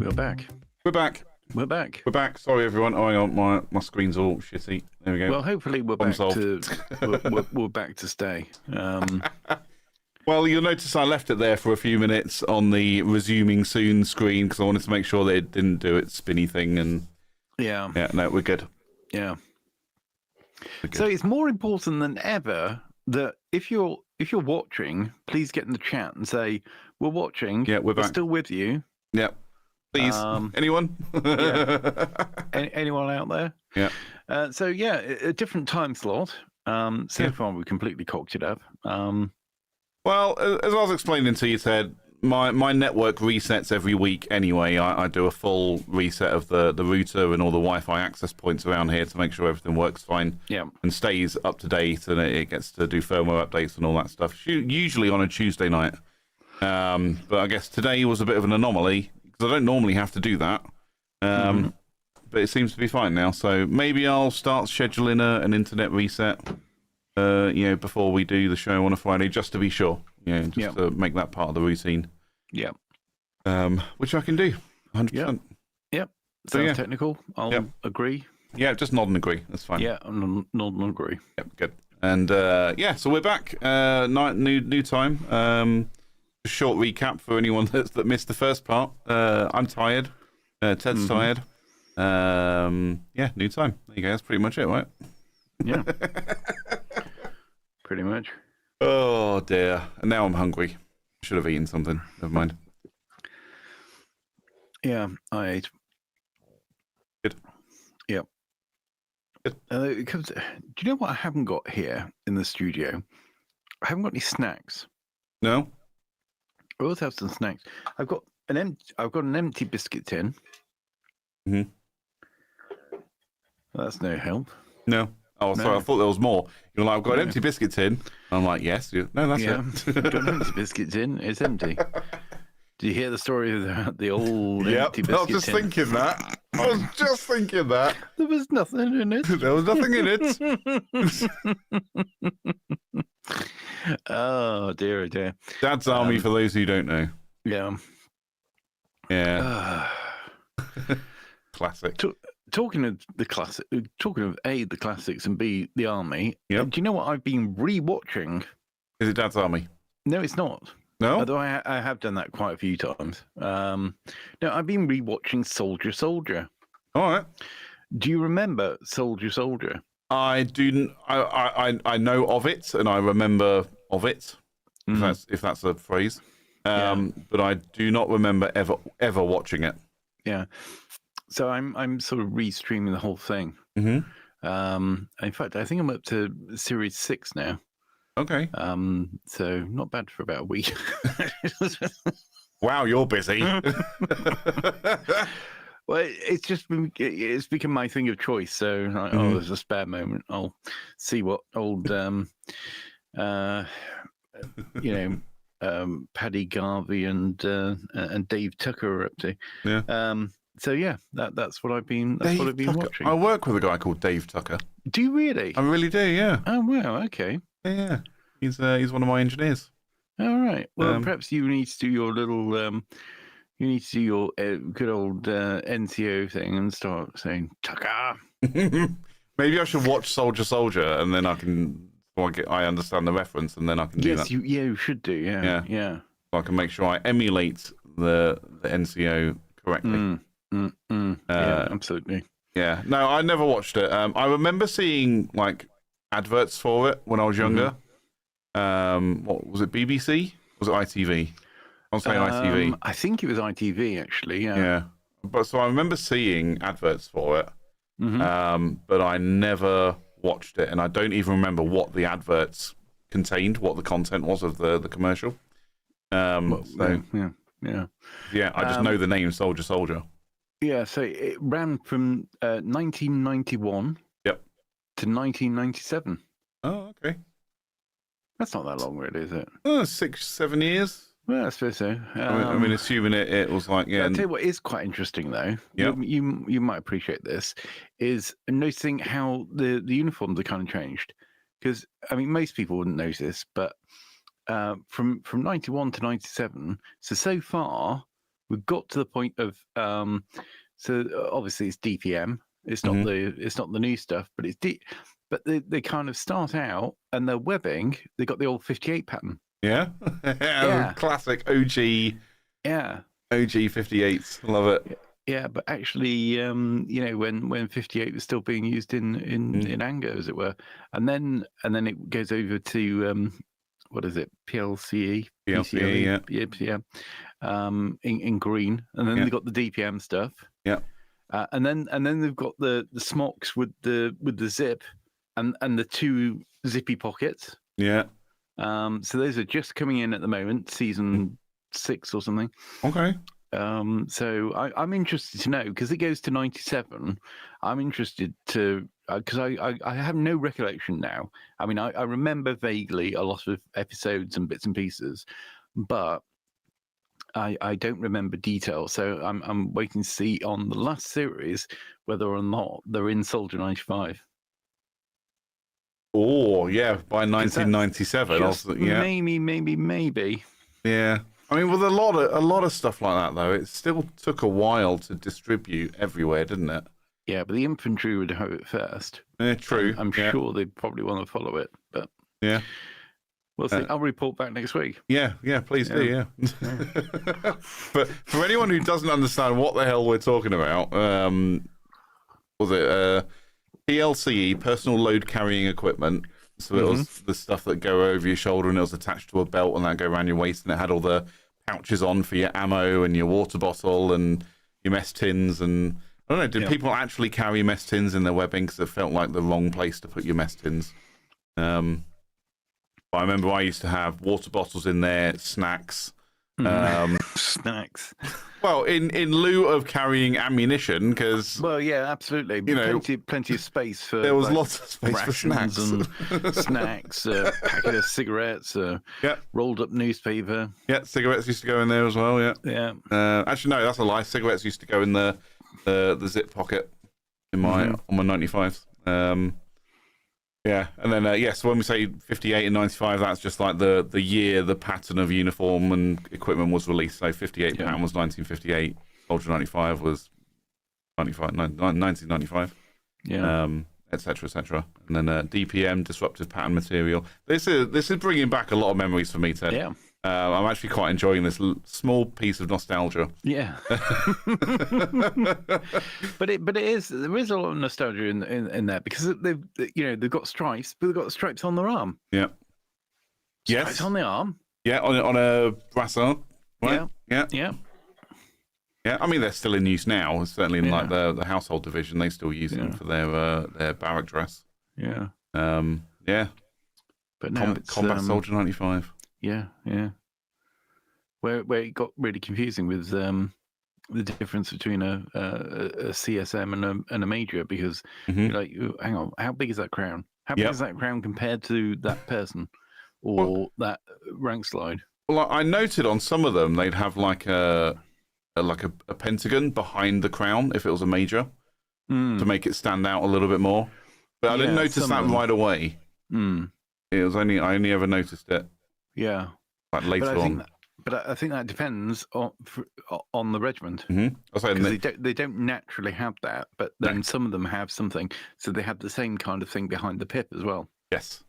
We're back. We're back. We're back. We're back. Sorry, everyone. Oh, hang on. My screen's all shitty. There we go. Well, hopefully we're back to we're back to stay. Well, you'll notice I left it there for a few minutes on the resuming soon screen because I wanted to make sure that it didn't do its spinny thing. And yeah, no, we're good. Yeah. So it's more important than ever that if you're watching, please get in the chat and say we're watching. Yeah, we're back. Still with you. Yeah. Please, anyone? Yeah. Anyone out there? Yeah. So yeah, a different time slot. So far we completely cocked it up. Well, as I was explaining to you, Ted, my network resets every week anyway. I do a full reset of the router and all the Wi-Fi access points around here to make sure everything works fine and stays up to date, and it gets to do firmware updates and all that stuff, usually on a Tuesday night. But I guess today was a bit of an anomaly because I don't normally have to do that. But it seems to be fine now, so maybe I'll start scheduling an internet reset before we do the show on a Friday, just to be sure, just to make that part of the routine. Yeah. Which I can do, 100%. Yep. Sounds technical. I'll agree. Yeah, just nod and agree. That's fine. Yeah, nod and agree. Yep, good. And so we're back. New time. A short recap for anyone that missed the first part. I'm tired. Ted's tired. New time. There you go. That's pretty much it, right? Yeah. Pretty much. Oh dear. And now I'm hungry. Should have eaten something. Never mind. Yeah, I ate. Good. Yep. Good. Do you know what I haven't got here in the studio? I haven't got any snacks. No. I always have some snacks. I've got an empty biscuit tin. Mm-hmm. Well, that's no help. No. Oh, sorry. I thought there was more. You're like, I've got an empty biscuit tin. I'm like, yes. No, that's it. I've got an empty biscuit tin. It's empty. Do you hear the story of the old empty biscuit tin? I was just thinking that. There was nothing in it. There was nothing in it. Oh, dear, oh dear. Dad's Army, for those who don't know. Yeah. Yeah. Classic. Talking of the classic, talking of A, the classics, and B, the Army. Yep. Do you know what I've been rewatching? Is it Dad's Army? No, it's not. No? Although I have done that quite a few times. No, I've been rewatching Soldier. All right. Do you remember Soldier? I do. I know of it, and I remember of it. If that's a phrase. But I do not remember ever watching it. Yeah. So I'm sort of restreaming the whole thing. Mm-hmm. In fact, I think I'm up to series 6 now. Okay. So not bad for about a week. Wow, you're busy. Well, it's become my thing of choice. So there's a spare moment. I'll see what old Paddy Garvey and Dave Tucker are up to. Yeah. So yeah, that's what I've been watching. I work with a guy called Dave Tucker. Do you really? I really do. Yeah. Oh wow. Okay. Yeah. He's one of my engineers. All right. Well, perhaps you need to do your little good old NCO thing and start saying Tucker. Maybe I should watch Soldier, and then I understand the reference, and then I can do that. Yes, you should do. Yeah. So I can make sure I emulate the NCO correctly. Yeah, absolutely. Yeah. No, I never watched it. I remember seeing like adverts for it when I was younger. What was it? BBC? Was it ITV? I'll say ITV. I think it was ITV actually. Yeah. But so I remember seeing adverts for it. But I never watched it, and I don't even remember what the adverts contained, what the content was of the commercial. Yeah. I just know the name Soldier. Yeah, so it ran from 1991 to 1997. Oh, okay. That's not that long, really, is it? 6-7 years. Well, I suppose so. I mean, assuming it was like, I'll tell you what is quite interesting, though. Yep. You might appreciate this, is noticing how the uniforms are kind of changed. Because, I mean, most people wouldn't notice this, but from 91 to 97, so far, we've got to the point of so obviously it's DPM. It's not the new stuff, but it's but they kind of start out and they're webbing. They got the old 58 pattern. Yeah, Yeah. Classic OG. Yeah. OG 58s. Love it. Yeah, but actually, you know, when 58 was still being used in anger, as it were, and then it goes over to what is it, PLCE, PLCE, in green, and then they've got the DPM stuff, and then they've got the smocks with the zip, and the 2 zippy pockets. Yeah. So those are just coming in at the moment, season 6 or something. Okay. So I'm interested to know, because it goes to 97. I'm interested to, because I have no recollection now. I mean, I remember vaguely a lot of episodes and bits and pieces, but I don't remember details. So I'm waiting to see on the last series whether or not they're in Soldier 95. Oh yeah, by 1997. Maybe. Yeah. I mean, with a lot of stuff like that, though, it still took a while to distribute everywhere, didn't it? Yeah, but the infantry would have it first. Yeah, true. I'm sure they'd probably want to follow it, but yeah, we'll see. I'll report back next week. Yeah, please do. Yeah. But for anyone who doesn't understand what the hell we're talking about, was it PLCE, personal load carrying equipment? So it was the stuff that go over your shoulder, and it was attached to a belt, and that go around your waist, and it had all the pouches on for your ammo and your water bottle and your mess tins. And I don't know, did people actually carry mess tins in their webbing? Because it felt like the wrong place to put your mess tins. I remember I used to have water bottles in there, snacks. Snacks. Well, in lieu of carrying ammunition, because absolutely. You know, plenty of space for. There was lots of space for snacks and snacks, packet of cigarettes, rolled up newspaper. Yeah, cigarettes used to go in there as well. Yeah. Actually, no, that's a lie. Cigarettes used to go in the zip pocket in my on my 95s. Yeah, and then so when we say 58 and 95, that's just like the year the pattern of uniform and equipment was released. So 58 pattern was 1958, Ultra 95 was 1995. Yeah, etc. etc. And then DPM, disruptive pattern material. This is bringing back a lot of memories for me, Ted. Yeah. I'm actually quite enjoying this small piece of nostalgia. Yeah, but it is, there is a lot of nostalgia in there, because they've got stripes, but they've got stripes on their arm. Yeah. Stripes on the arm. Yeah, on a brassard. Right? Yeah. I mean, they're still in use now. Certainly in like the household division, they still use them for their barrack dress. Yeah. But now Combat Soldier 95. Yeah. Where it got really confusing with the difference between a CSM and a major, because you're like, hang on, how big is that crown? How big is that crown compared to that person or that rank slide? Well, I noted on some of them they'd have like a pentagon behind the crown if it was a major to make it stand out a little bit more. But I didn't notice that right away. It was I only ever noticed it. Yeah. Like later on. But I think that depends on the regiment. Because they don't naturally have that, but then some of them have something. So they have the same kind of thing behind the pip as well. Yes.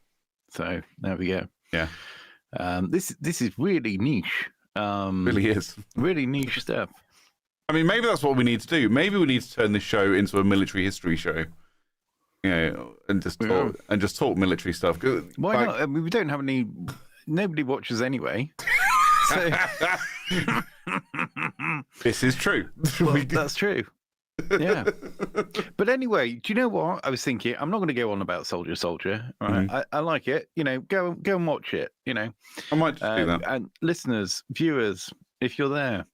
So there we go. Yeah. This is really niche. Really is. Really niche stuff. I mean, maybe that's what we need to do. Maybe we need to turn this show into a military history show. And just talk military stuff. Why not? I mean, we don't have any. Nobody watches anyway. So... This is true. Well, that's true. Yeah. But anyway, do you know what I was thinking? I'm not going to go on about Soldier. Right? I like it. Go and watch it. I might just do that. And listeners, viewers, if you're there,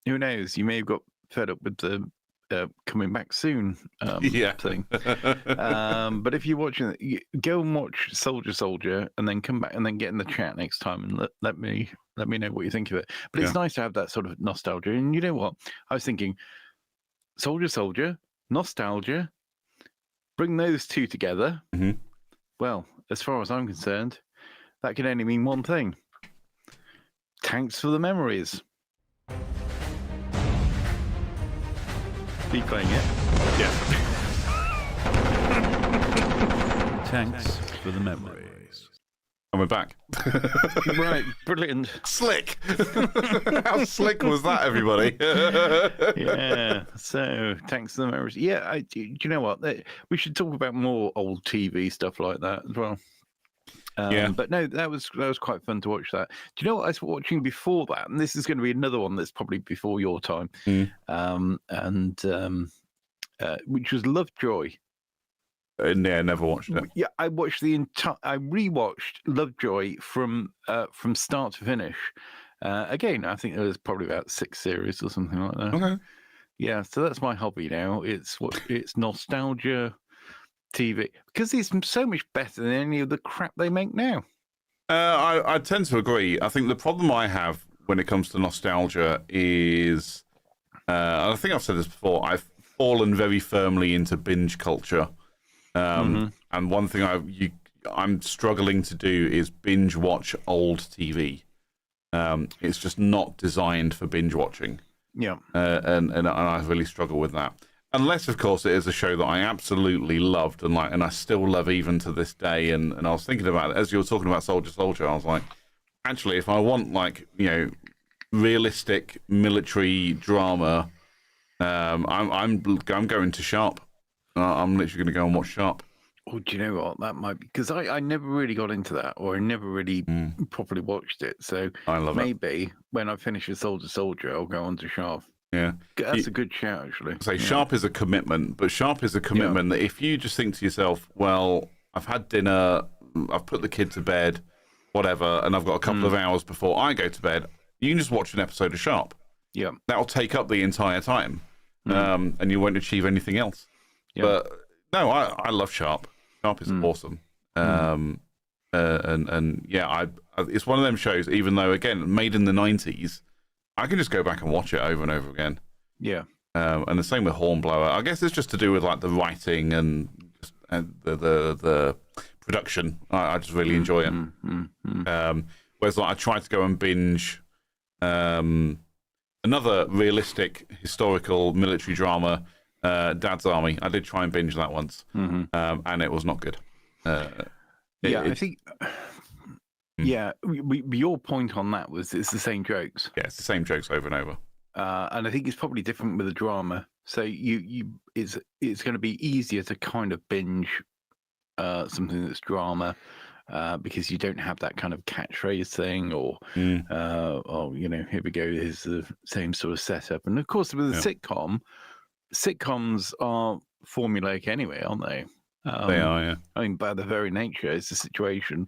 who knows? You may have got fed up with the coming back soon thing. But if you're watching it, go and watch Soldier, and then come back and then get in the chat next time and let me know what you think of it. But it's nice to have that sort of nostalgia. And you know what? I was thinking, Soldier, nostalgia, bring those two together. Well, as far as I'm concerned, that can only mean one thing. Thanks for the memories. be playing it. Yeah. Thanks for the memories. And we're back. Right, brilliant. Slick. How slick was that, everybody? Yeah. So thanks to the memories. Yeah. Do you know what? We should talk about more old TV stuff like that as well. Yeah. But no, that was quite fun to watch that. Do you know what I was watching before that? And this is going to be another one that's probably before your time. Which was Lovejoy. Yeah, never watched it. Yeah, I watched I rewatched Lovejoy from start to finish. Again, I think there was probably about 6 series or something like that. Okay. Yeah, so that's my hobby now. It's nostalgia TV because it's so much better than any of the crap they make now. I tend to agree. I think the problem I have when it comes to nostalgia is, I think I've said this before, I've fallen very firmly into binge culture. And one thing I'm struggling to do is binge watch old TV. It's just not designed for binge watching. Yeah. And I really struggle with that. Unless, of course, it is a show that I absolutely loved and I still love even to this day. And I was thinking about it as you were talking about Soldier. I was like, actually, if I want realistic military drama, I'm going to Sharp. I'm literally going to go and watch Sharp. Oh, do you know what? That might be because I never really got into that, or I never really properly watched it. So I love maybe when I finish with Soldier, I'll go on to Sharp. Yeah, that's a good shout, actually. Sharp is a commitment, but Sharp is a commitment that if you just think to yourself, well, I've had dinner, I've put the kid to bed, whatever, and I've got a couple of hours before I go to bed, you can just watch an episode of Sharp. Yeah, that'll take up the entire time, and you won't achieve anything else. Yeah. But no, I love Sharp. Sharp is awesome. And yeah, it's one of them shows. Even though again, made in the 90s, I can just go back and watch it over and over again. Yeah. And the same with Hornblower. I guess it's just to do with the writing and the production. I just really enjoy it. Whereas I tried to go and binge another realistic historical military drama, Dad's Army. I did try and binge that once, and it was not good. I think. Yeah, your point on that was it's the same jokes. Yeah, it's the same jokes over and over. And I think it's probably different with the drama. So it's going to be easier to kind of binge something that's drama because you don't have that kind of catchphrase thing or here we go, here's the same sort of setup. And of course, with a sitcom, sitcoms are formulaic anyway, aren't they? They are, yeah. I mean, by their very nature, it's a situation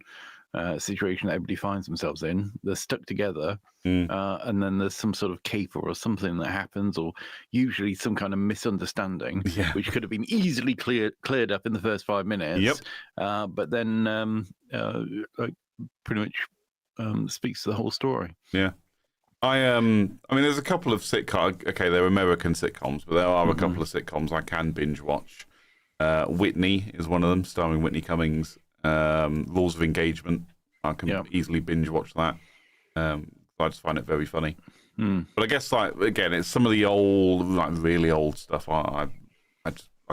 that everybody finds themselves in. They're stuck together, and then there's some sort of caper or something that happens, or usually some kind of misunderstanding, which could have been easily cleared up in the first 5 minutes. Yep. But then pretty much speaks to the whole story. Yeah. I mean, there's a couple of sitcoms. Okay, they're American sitcoms, but there are a couple of sitcoms I can binge watch. Whitney is one of them, starring Whitney Cummings. Rules of Engagement. I can easily binge watch that. I just find it very funny. But I guess, again, it's some of the old, really old stuff. I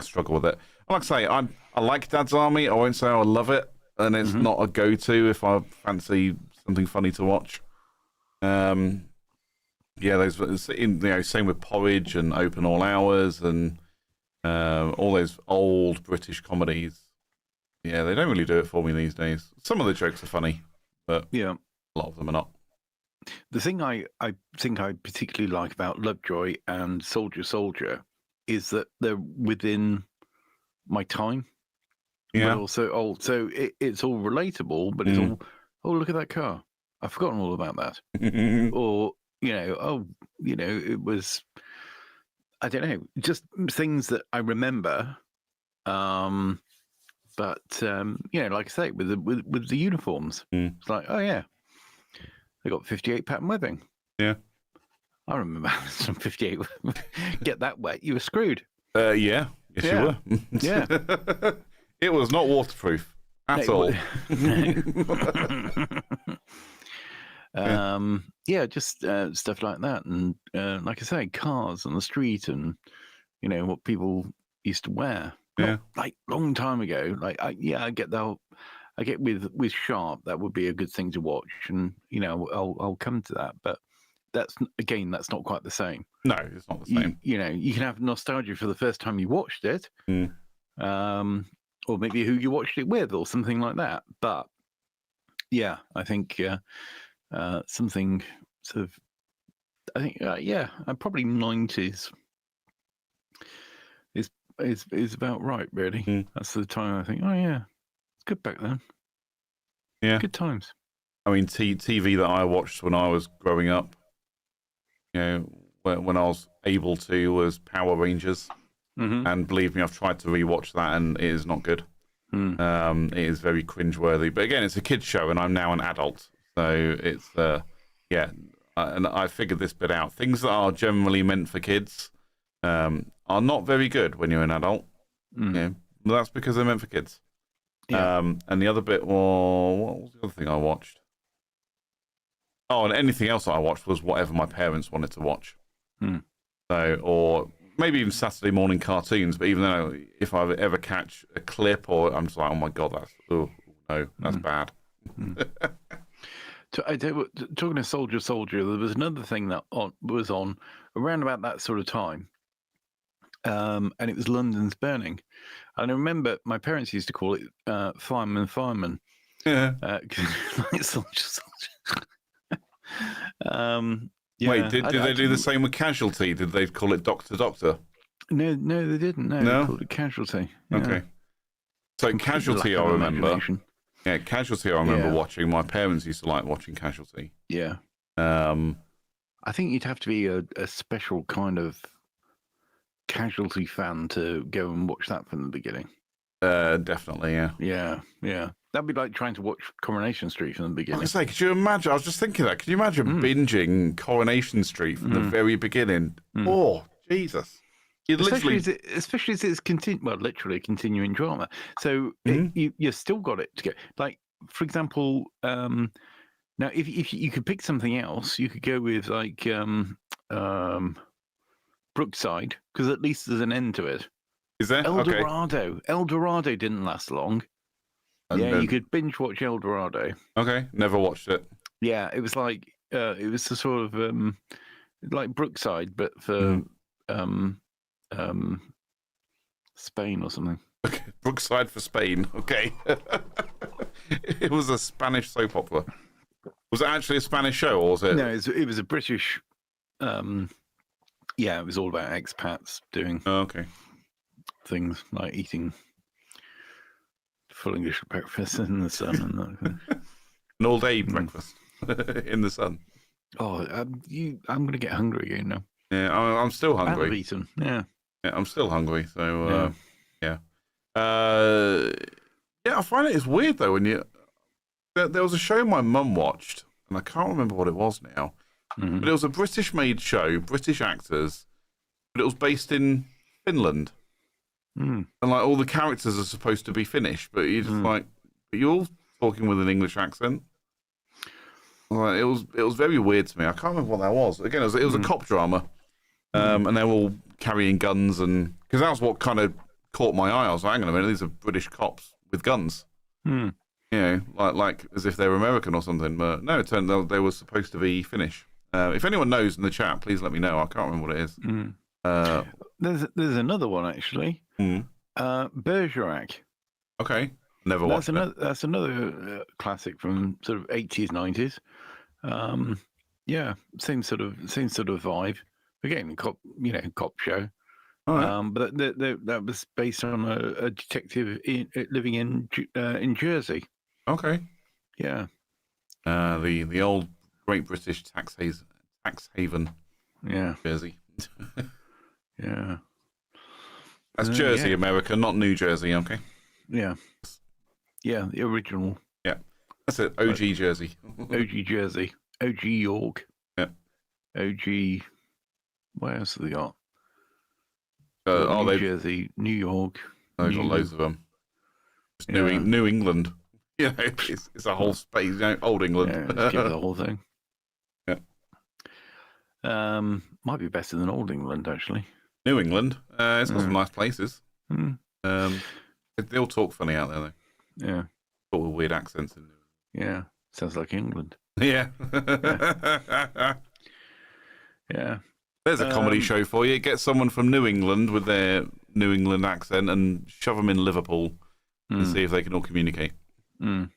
struggle with it. Like I say, I like Dad's Army. I won't say I love it, and it's not a go-to if I fancy something funny to watch. Same with Porridge and Open All Hours and all those old British comedies. Yeah, they don't really do it for me these days. Some of the jokes are funny, but a lot of them are not. The thing I think I particularly like about Lovejoy and Soldier is that they're within my time. Yeah. But also old. So it's all relatable, but it's all, oh, look at that car. I've forgotten all about that. Or, it was, I don't know, just things that I remember. But like I say, with the uniforms, it's like, oh yeah, they got 58 pattern webbing. Yeah, I remember some 58. Get that wet, you were screwed. Yes, you were. Yeah, it was not waterproof at all. Just stuff like that, and like I say, cars on the street, and what people used to wear. Yeah. Not like long time ago. Like, I get that. I get with Sharp, that would be a good thing to watch, and I'll come to that. But that's not quite the same. No, it's not the same. You can have nostalgia for the first time you watched it, or maybe who you watched it with, or something like that. But yeah, I think something sort of. I think probably 90s is about right, really. That's the time I think. Oh yeah, it's good back then. Yeah, good times. I mean, TV that I watched when I was growing up, when I was able to, was Power Rangers. And believe me, I've tried to rewatch that, and it is not good. It is very cringeworthy. But again, it's a kids show, and I'm now an adult, so it's and I figured this bit out. Things that are generally meant for kids are not very good when you're an adult. Yeah, but that's because they're meant for kids. Yeah. And the other bit was, what was the other thing I watched? Oh, and anything else that I watched was whatever my parents wanted to watch. So, or maybe even Saturday morning cartoons. But even though if I ever catch a clip, or I'm just like, oh my god, that's bad. Talking of Soldier, there was another thing that was on around about that sort of time, and it was London's Burning. And I remember my parents used to call it Fireman. Yeah. Like Soldier. Wait, did they do the same with Casualty? Did they call it Doctor? No, they didn't. No, they called it Casualty. Yeah. Okay. So Casualty, I remember. Yeah, Casualty, I remember watching. My parents used to like watching Casualty. Yeah. I think you'd have to be a special kind of Casualty fan to go and watch that from the beginning. Definitely, yeah. Yeah. That'd be like trying to watch Coronation Street from the beginning. I was like, could you imagine? I was just thinking that. Could you imagine binging Coronation Street from the very beginning? Oh, Jesus. Especially as it's literally a continuing drama. So you've still got it to go. Like, for example, now if you could pick something else, you could go with like Brookside, because at least there's an end to it. Is there? Eldorado. Okay. Eldorado didn't last long. You could binge watch Eldorado. Okay, never watched it. Yeah, it was like it was the sort of like Brookside, but for Spain or something. Okay, Brookside for Spain. Okay. It was a Spanish soap opera. Was it actually a Spanish show, or was it? No, it was a British. It was all about expats doing things like eating full English breakfast in the sun and that. An all-day breakfast in the sun. Oh, I'm going to get hungry again now. Yeah, I'm still hungry. I've eaten. Yeah, I'm still hungry. So I find it's weird though when there was a show my mum watched, and I can't remember what it was now, but it was a British-made show, British actors, but it was based in Finland, and like all the characters are supposed to be Finnish, but you're just like, you're all talking with an English accent. Like, it was very weird to me. I can't remember what that was. Again, it was a cop drama, and they were all carrying guns, and because that was what kind of caught my eye. I was like, hang on a minute, these are British cops with guns. You know, like as if they were American or something. But no, it turned out they were supposed to be Finnish. If anyone knows in the chat, please let me know. I can't remember what it is. There's another one actually. Bergerac. Okay, never watched it. That's another classic from sort of 80s, 90s. Same sort of vibe. Again, cop show. Right. But that was based on a detective living in Jersey. Okay. Yeah. The old Great British tax haven. Yeah. Jersey. Yeah. That's Jersey, America, not New Jersey. Okay. Yeah. Yeah, the original. Yeah. That's it. OG Jersey. OG Jersey. OG York. Yeah. OG. What else have they got? New Jersey, New York. They've got loads of them. New England. You know, it's a whole space. You know, old England. Yeah, give it the whole thing. Yeah. Might be better than old England, actually. New England. It's got some nice places. Mm. They all talk funny out there, though. Yeah. Talk with weird accents. Yeah. Sounds like England. Yeah. Yeah. There's a comedy show for you. Get someone from New England with their New England accent and shove them in Liverpool and see if they can all communicate. Mm.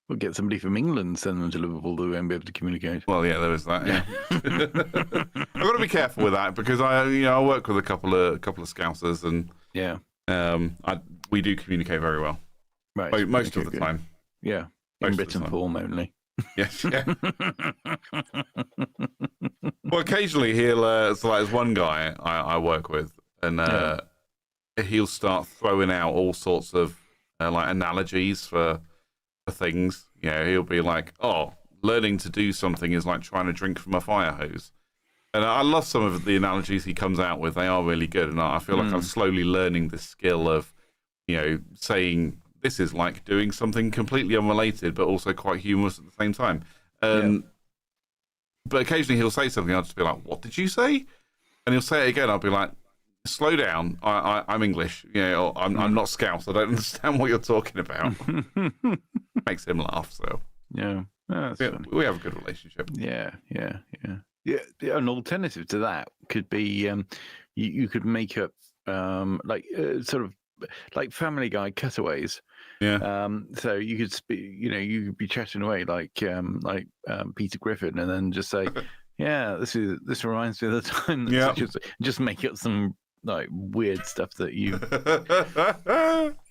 We'll get somebody from England, send them to Liverpool, they won't be able to communicate. Well, yeah, there is that. Yeah, I've got to be careful with that because I work with a couple of Scousers, and we do communicate very well. Right, most of the time. Yeah, in written form only. Yes. Yeah. Well, occasionally he'll. So like, there's one guy I work with, and he'll start throwing out all sorts of like analogies for things. He'll be like, "Oh, learning to do something is like trying to drink from a fire hose." And I love some of the analogies he comes out with. They are really good, and I feel like I'm slowly learning the skill of, saying this is like doing something completely unrelated, but also quite humorous at the same time. But occasionally he'll say something, I'll just be like, "What did you say?" And he'll say it again. I'll be like, "Slow down. I'm English. Or I'm not Scouse. I don't understand what you're talking about." Makes him laugh. So yeah, we have a good relationship. Yeah. An alternative to that could be you could make up sort of like Family Guy cutaways. Yeah. So you could you could be chatting away like Peter Griffin, and then just say, "Yeah, this reminds me of the time that just make up some like weird stuff that you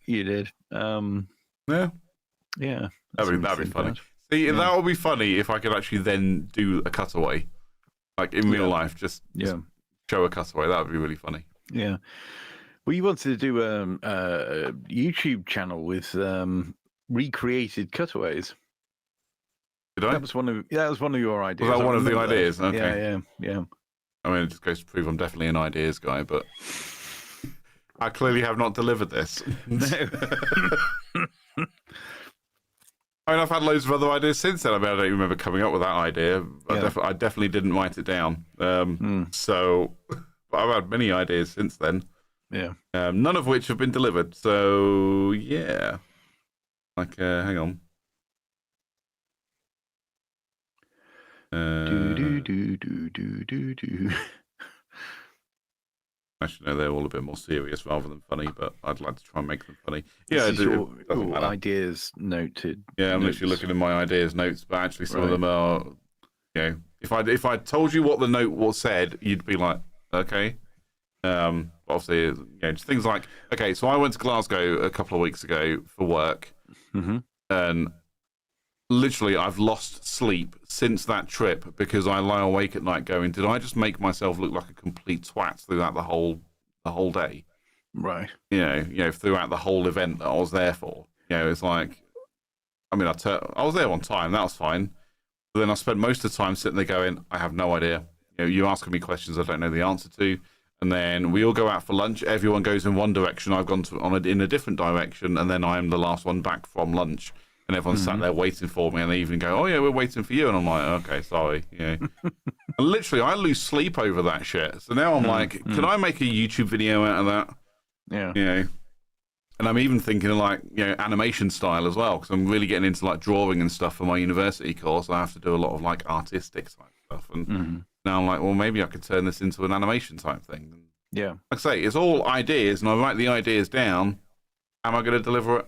did." Yeah. That'd be funny. See, that would be funny if I could actually then do a cutaway, like in real life. Just show a cutaway. That would be really funny. Yeah. Well, you wanted to do a YouTube channel with recreated cutaways. Did I? That was one of your ideas. Was that one of the ideas? Okay. Yeah. I mean, it just goes to prove I'm definitely an ideas guy, but I clearly have not delivered this. No. I mean, I've had loads of other ideas since then. I mean, I don't remember coming up with that idea. I definitely didn't write it down. So, but I've had many ideas since then. Yeah. None of which have been delivered. So, yeah. Like, hang on. Actually, no, they're all a bit more serious rather than funny, but I'd like to try and make them funny. Yeah, your ideas noted. Yeah, I'm literally looking at my ideas notes, but actually some of them are, if I told you what the note was said, you'd be like, okay. Obviously, just things like, okay, so I went to Glasgow a couple of weeks ago for work, and literally I've lost sleep since that trip because I lie awake at night going, did I just make myself look like a complete twat throughout the whole day? Right. Throughout the whole event that I was there for. It's like, I mean, I was there on time, that was fine. But then I spent most of the time sitting there going, I have no idea. You asking me questions I don't know the answer to. And then we all go out for lunch. Everyone goes in one direction. I've gone in a different direction, and then I'm the last one back from lunch. And everyone's sat there waiting for me, and they even go, "Oh yeah, we're waiting for you." And I'm like, "Okay, sorry." And literally, I lose sleep over that shit. So now I'm like, "Can I make a YouTube video out of that?" Yeah. And I'm even thinking of like animation style as well, because I'm really getting into like drawing and stuff for my university course. I have to do a lot of like artistic type stuff, and now I'm like, well, maybe I could turn this into an animation type thing. Yeah. Like I say, it's all ideas, and I write the ideas down. Am I going to deliver it?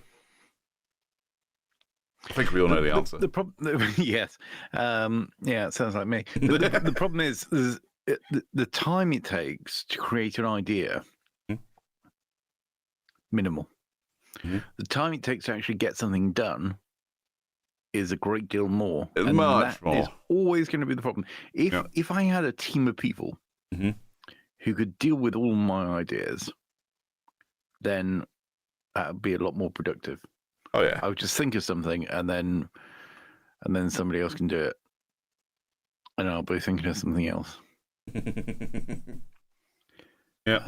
I think we all know the answer. The problem, yes. It sounds like me. But the problem is the time it takes to create an idea, minimal. The time it takes to actually get something done is a great deal more. It's much more. Is always going to be the problem. If I had a team of people who could deal with all my ideas, then that would be a lot more productive. Oh yeah. I would just think of something and then somebody else can do it. And I'll be thinking of something else. Yeah.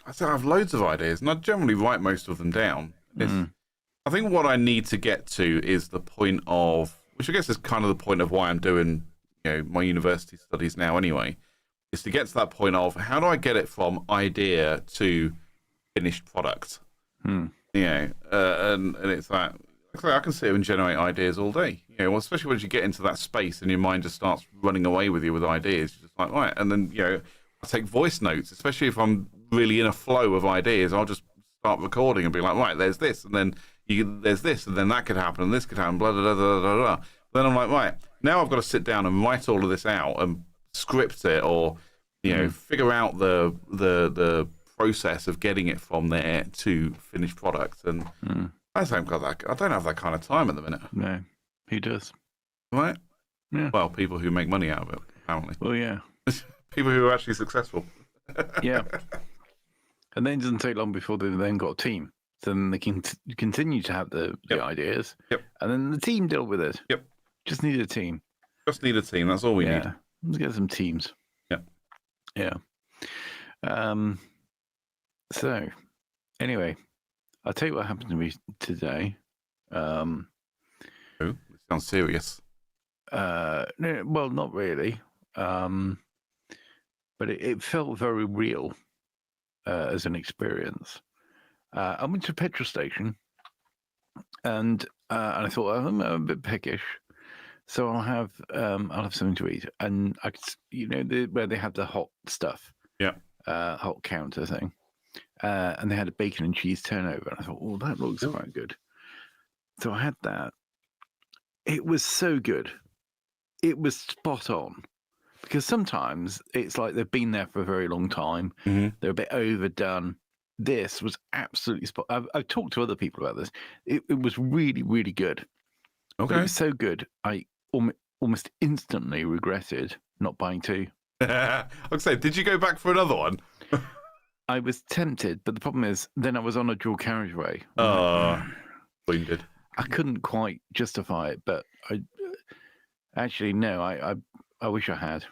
I have loads of ideas, and I generally write most of them down. I think what I need to get to is the point of, which I guess is kind of the point of why I'm doing, my university studies now anyway, is to get to that point of how do I get it from idea to finished product? And it's like I can sit here and generate ideas all day. Especially once you get into that space and your mind just starts running away with you with ideas. You're just like, right, and then I take voice notes, especially if I'm really in a flow of ideas. I'll just start recording and be like, right, there's this, and then there's this, and then that could happen, and this could happen, blah, blah, blah, blah, blah, blah. Then I'm like, right, now I've got to sit down and write all of this out and script it, or figure out the process of getting it from there to finished product. And I don't have that kind of time at the minute. No, he does. Right? Yeah. Well, people who make money out of it, apparently. Well, yeah. People who are actually successful. Yeah. And then it doesn't take long before they've then got a team. So then they can continue to have the ideas. Yep. And then the team deal with it. Yep. Just need a team. Just need a team. That's all we need. Let's get some teams. Yeah. So, anyway, I'll tell you what happened to me today. Oh, it sounds serious. No, well, not really. But it felt very real as an experience. I went to a petrol station, and I thought I'm a bit peckish, so I'll have something to eat. And I could, where they have the hot stuff, hot counter thing, and they had a bacon and cheese turnover. And I thought, oh, that looks quite good. So I had that. It was so good. It was spot on. Because sometimes it's like they've been there for a very long time. Mm-hmm. They're a bit overdone. This was absolutely spot. I've talked to other people about this. It was really, really good. Okay. But it was so good, I almost instantly regretted not buying two. I would say, did you go back for another one? I was tempted, but the problem is, then I was on a dual carriageway. Wounded. I couldn't quite justify it, but I wish I had.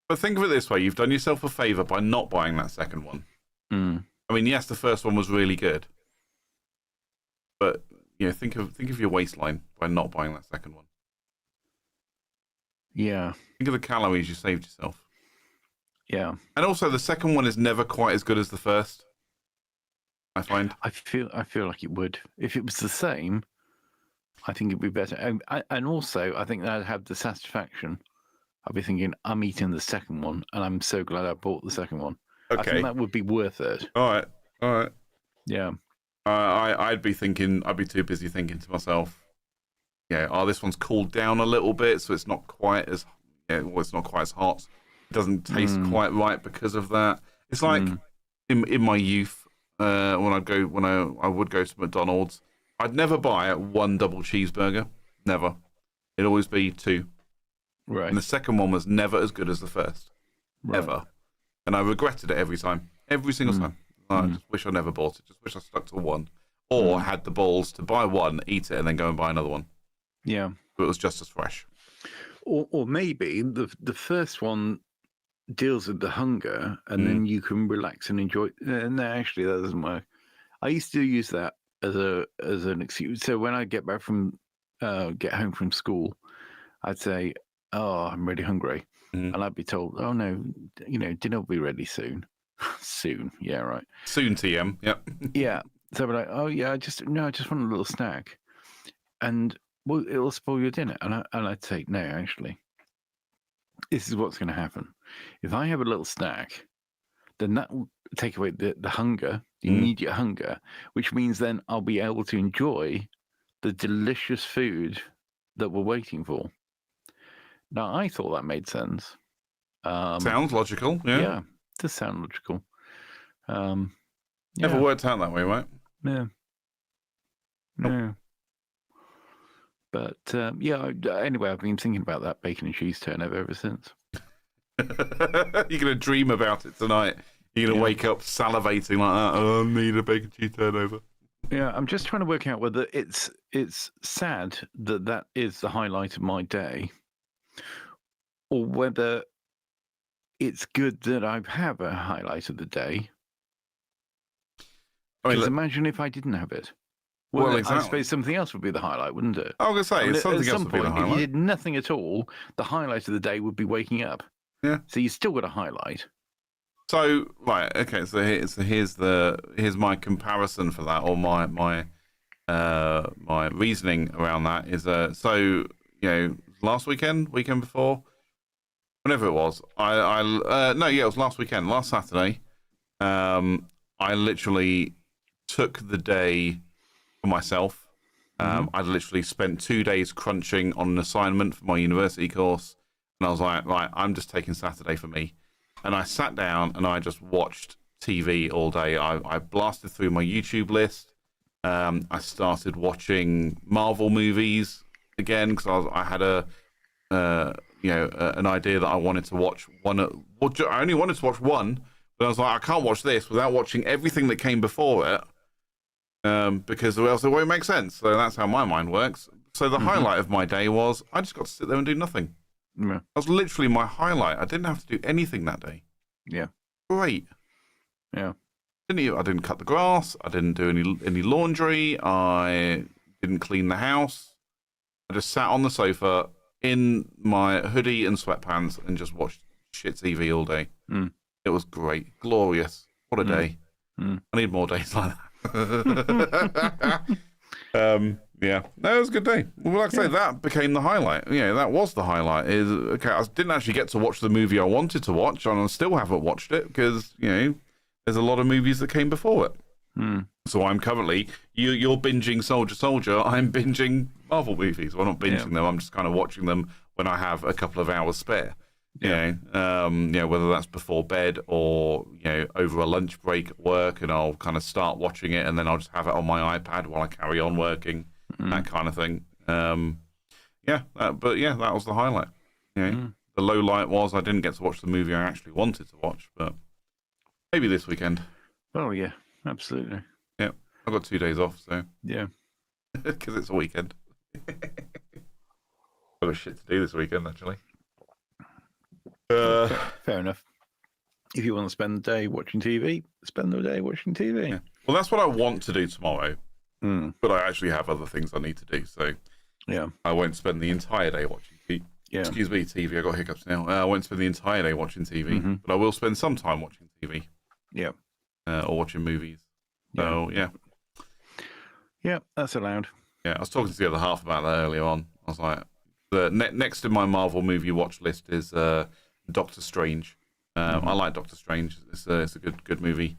But think of it this way: you've done yourself a favour by not buying that second one. I mean, yes, the first one was really good, but think of your waistline by not buying that second one. Yeah. Think of the calories you saved yourself. Yeah. And also, the second one is never quite as good as the first. I find. I feel like it would. If it was the same, I think it'd be better. And also, I think that I'd have the satisfaction. I'd be thinking, I'm eating the second one, and I'm so glad I bought the second one. Okay. I think that would be worth it. All right. Yeah. I'd be too busy thinking to myself, this one's cooled down a little bit, so it's not quite as, it's not quite as hot. It doesn't taste quite right because of that. It's like in my youth, when I would go to McDonald's, I'd never buy one double cheeseburger. Never. It'd always be two. Right. And the second one was never as good as the first. Right. Ever. And I regretted it every time. Every single time. I just wish I never bought it. Just wish I stuck to one. Or had the balls to buy one, eat it, and then go and buy another one. Yeah. But it was just as fresh. Or maybe the first one deals with the hunger, and then you can relax and enjoy. No, actually, that doesn't work. I used to use that as an excuse. So when I get home from school, I'd say, "Oh, I'm really hungry," and I'd be told, "Oh no, dinner will be ready soon." Soon, yeah, right. Soon, TM. Yep. Yeah. So I'd be like, "Oh yeah, I just want a little snack," and well, it'll spoil your dinner. And I'd say, "No, actually, this is what's going to happen. If I have a little snack, then that will take away the hunger, the immediate hunger, which means then I'll be able to enjoy the delicious food that we're waiting for." Now, I thought that made sense. Sounds logical. Yeah. It does sound logical. Never worked out that way, right? Yeah. Nope. No. But anyway, I've been thinking about that bacon and cheese turnover ever since. You're going to dream about it tonight. You're going to wake up salivating like that. Oh, I need a bacon cheese turnover. Yeah, I'm just trying to work out whether it's sad that is the highlight of my day, or whether it's good that I have a highlight of the day. Because imagine if I didn't have it. Well, exactly. I suppose something else would be the highlight, wouldn't it? I was going to say, something else would be the highlight. If you did nothing at all, the highlight of the day would be waking up. Yeah. So you still got a highlight. So right, okay. So here's my comparison for that, or my reasoning around that is last weekend before, whenever it was, it was last weekend, last Saturday. I literally took the day for myself. I literally spent 2 days crunching on an assignment for my university course, and I was like, right, I'm just taking Saturday for me. And I sat down and I just watched TV all day. I blasted through my YouTube list. I started watching Marvel movies again because I had an idea that I wanted to watch one. I only wanted to watch one, but I was like, I can't watch this without watching everything that came before it, because else it won't make sense. So that's how my mind works. So the highlight of my day was I just got to sit there and do nothing. Yeah. That was literally my highlight. I didn't have to do anything that day. Yeah. Great. Yeah. I didn't cut the grass. I didn't do any laundry. I didn't clean the house. I just sat on the sofa in my hoodie and sweatpants and just watched shit TV all day. It was great. Glorious. What a day. I need more days like that. Yeah. No, it was a good day. Well, like I say, that became the highlight. That was the highlight. I didn't actually get to watch the movie I wanted to watch, and I still haven't watched it because, there's a lot of movies that came before it. So I'm currently, you're binging Soldier. I'm binging Marvel movies. Well, not binging them. I'm just kind of watching them when I have a couple of hours spare. Whether that's before bed or, over a lunch break at work, and I'll kind of start watching it and then I'll just have it on my iPad while I carry on working, that kind of thing. That was the highlight. The low light was I didn't get to watch the movie I actually wanted to watch, but maybe this weekend. Oh, yeah, absolutely. Yeah, I've got 2 days off, so. Yeah. Because it's a weekend. Got shit to do this weekend, actually. Fair enough. If you want to spend the day watching TV, spend the day watching TV. Yeah. Well, that's what I want to do tomorrow. But I actually have other things I need to do, so I won't spend the entire day watching TV. Excuse me, TV. I got hiccups now. I won't spend the entire day watching TV, but I will spend some time watching TV. Yeah. Or watching movies. So, Yeah, that's allowed. Yeah, I was talking to the other half about that earlier on. I was like, the next in my Marvel movie watch list is Doctor Strange. I like Doctor Strange. It's a good movie.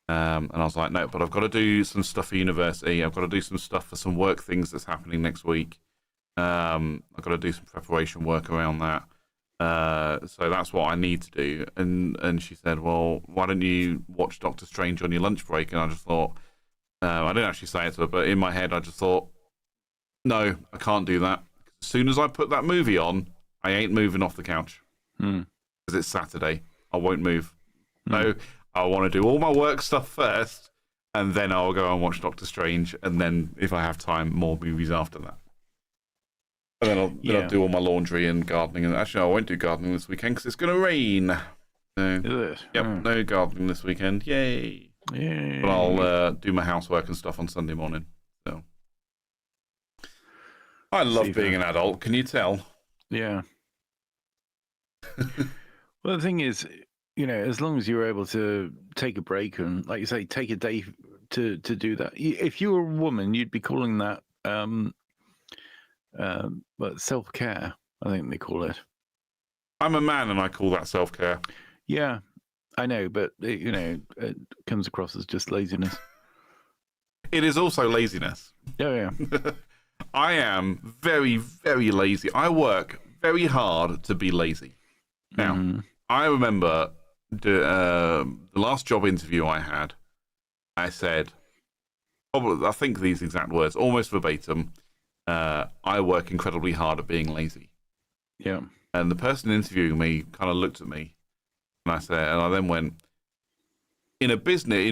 And I was like, no, but I've got to do some stuff for university. I've got to do some stuff for some work things that's happening next week. I've got to do some preparation work around that. So that's what I need to do. And she said, well, why don't you watch Doctor Strange on your lunch break? And I just thought, I didn't actually say it to her, but in my head I just thought, no, I can't do that. As soon as I put that movie on, I ain't moving off the couch. Because it's Saturday. I won't move. No, I want to do all my work stuff first, and then I'll go and watch Doctor Strange, and then if I have time, more movies after that. And then I'll do all my laundry and gardening. And actually, I won't do gardening this weekend because it's going to rain. So, Is it? Yep, no gardening this weekend. Yay! Yay. But I'll do my housework and stuff on Sunday morning. So I love being an adult. Can you tell? Yeah. Well, the thing is, as long as you're able to take a break and, like you say, take a day to do that. If you were a woman, you'd be calling that self-care, I think they call it. I'm a man and I call that self-care. Yeah, I know, but it comes across as just laziness. It is also laziness. Oh, yeah. I am very, very lazy. I work very hard to be lazy. Now, I remember the last job interview I had, I said, probably, I think these exact words, almost verbatim, I work incredibly hard at being lazy. Yeah. And the person interviewing me kind of looked at me, and I then went, in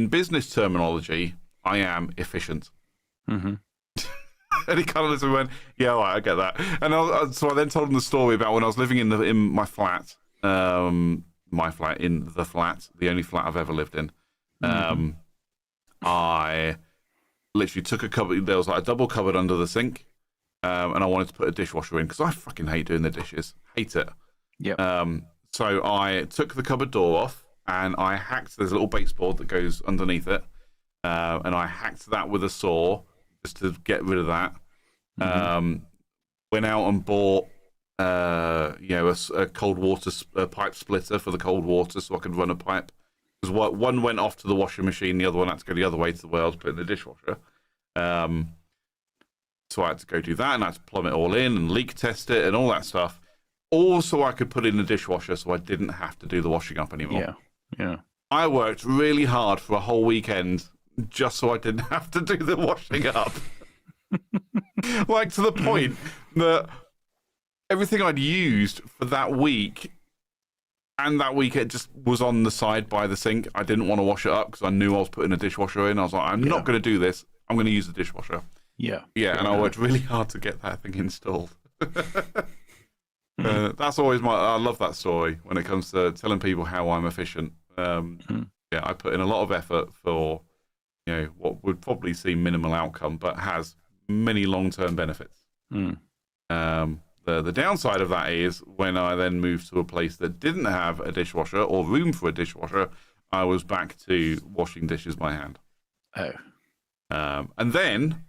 business terminology, I am efficient. And he kind of looked at me and went, yeah, all right, I get that. And so I then told him the story about when I was living in my flat, the only flat I've ever lived in. I literally took a cupboard. There was like a double cupboard under the sink, and I wanted to put a dishwasher in because I fucking hate doing the dishes. Hate it. Yeah. So I took the cupboard door off and I hacked. There's a little baseboard that goes underneath it, and I hacked that with a saw just to get rid of that. Went out and bought, a cold water pipe splitter for the cold water, so I could run a pipe. Because one went off to the washing machine, the other one had to go the other way to the well to put in the dishwasher. So I had to go do that, and I had to plumb it all in and leak test it and all that stuff. All so I could put it in the dishwasher, so I didn't have to do the washing up anymore. Yeah. I worked really hard for a whole weekend just so I didn't have to do the washing up. Like, to the point that everything I'd used for that week and that week it just was on the side by the sink. I didn't want to wash it up because I knew I was putting a dishwasher in. I was like, I'm not going to do this. I'm going to use the dishwasher. Yeah. And I worked really hard to get that thing installed. That's always I love that story when it comes to telling people how I'm efficient. I put in a lot of effort for, what would probably seem minimal outcome, but has many long-term benefits. The downside of that is when I then moved to a place that didn't have a dishwasher or room for a dishwasher, I was back to washing dishes by hand. And then,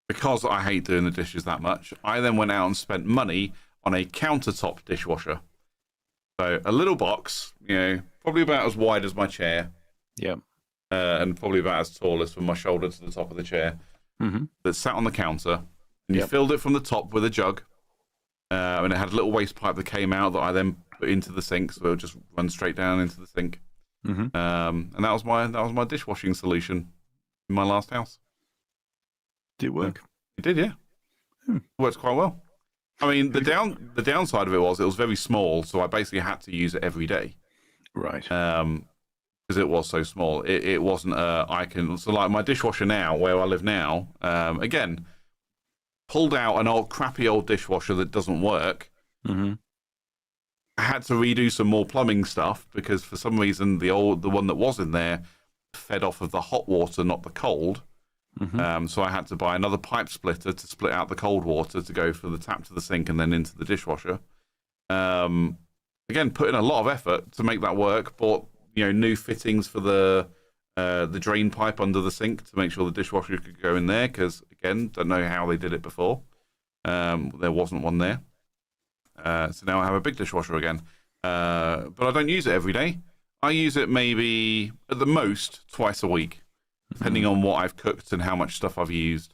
because I hate doing the dishes that much, I then went out and spent money on a countertop dishwasher. So a little box, probably about as wide as my chair. And probably about as tall as from my shoulder to the top of the chair. That sat on the counter. And you filled it from the top with a jug. And it had a little waste pipe that came out that I then put into the sink, so it would just run straight down into the sink. And that was my dishwashing solution in my last house. Did it work? It did, yeah. It worked quite well. I mean, the downside of it was very small, so I basically had to use it every day. Right. Because it was so small. It wasn't so like my dishwasher now, where I live now, again, pulled out an crappy old dishwasher that doesn't work. I had to redo some more plumbing stuff because for some reason the one that was in there fed off of the hot water, not the cold. So I had to buy another pipe splitter to split out the cold water to go from the tap to the sink and then into the dishwasher. Again, put in a lot of effort to make that work. Bought new fittings for the drain pipe under the sink to make sure the dishwasher could go in there. Because again, don't know how they did it before. There wasn't one there. So now I have a big dishwasher again. But I don't use it every day. I use it maybe at the most twice a week, depending on what I've cooked and how much stuff I've used.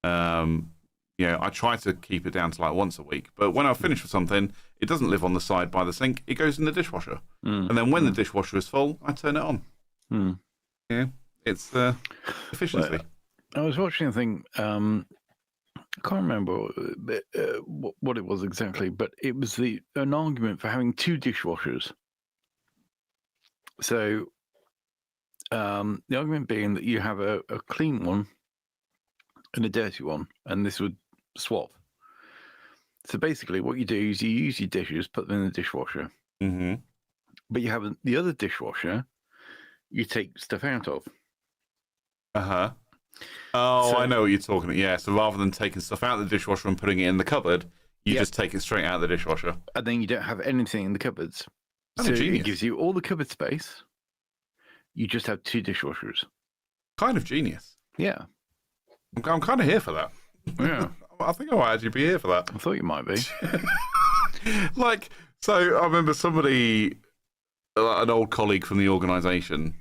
I try to keep it down to like once a week. But when I've finished with something, it doesn't live on the side by the sink. It goes in the dishwasher. And then when the dishwasher is full, I turn it on. It's efficiency. Well, I was watching a thing. I can't remember what it was exactly, but it was an argument for having two dishwashers. So the argument being that you have a clean one and a dirty one, and this would swap. So basically what you do is you use your dishes, put them in the dishwasher, but you have the other dishwasher you take stuff out of. Oh, so, I know what you're talking about. Yeah, so rather than taking stuff out of the dishwasher and putting it in the cupboard, you just take it straight out of the dishwasher. And then you don't have anything in the cupboards. That's genius. It gives you all the cupboard space. You just have two dishwashers. Kind of genius. Yeah. I'm kind of here for that. Yeah. I think I might actually be here for that. I thought you might be. So I remember somebody, an old colleague from the organisation,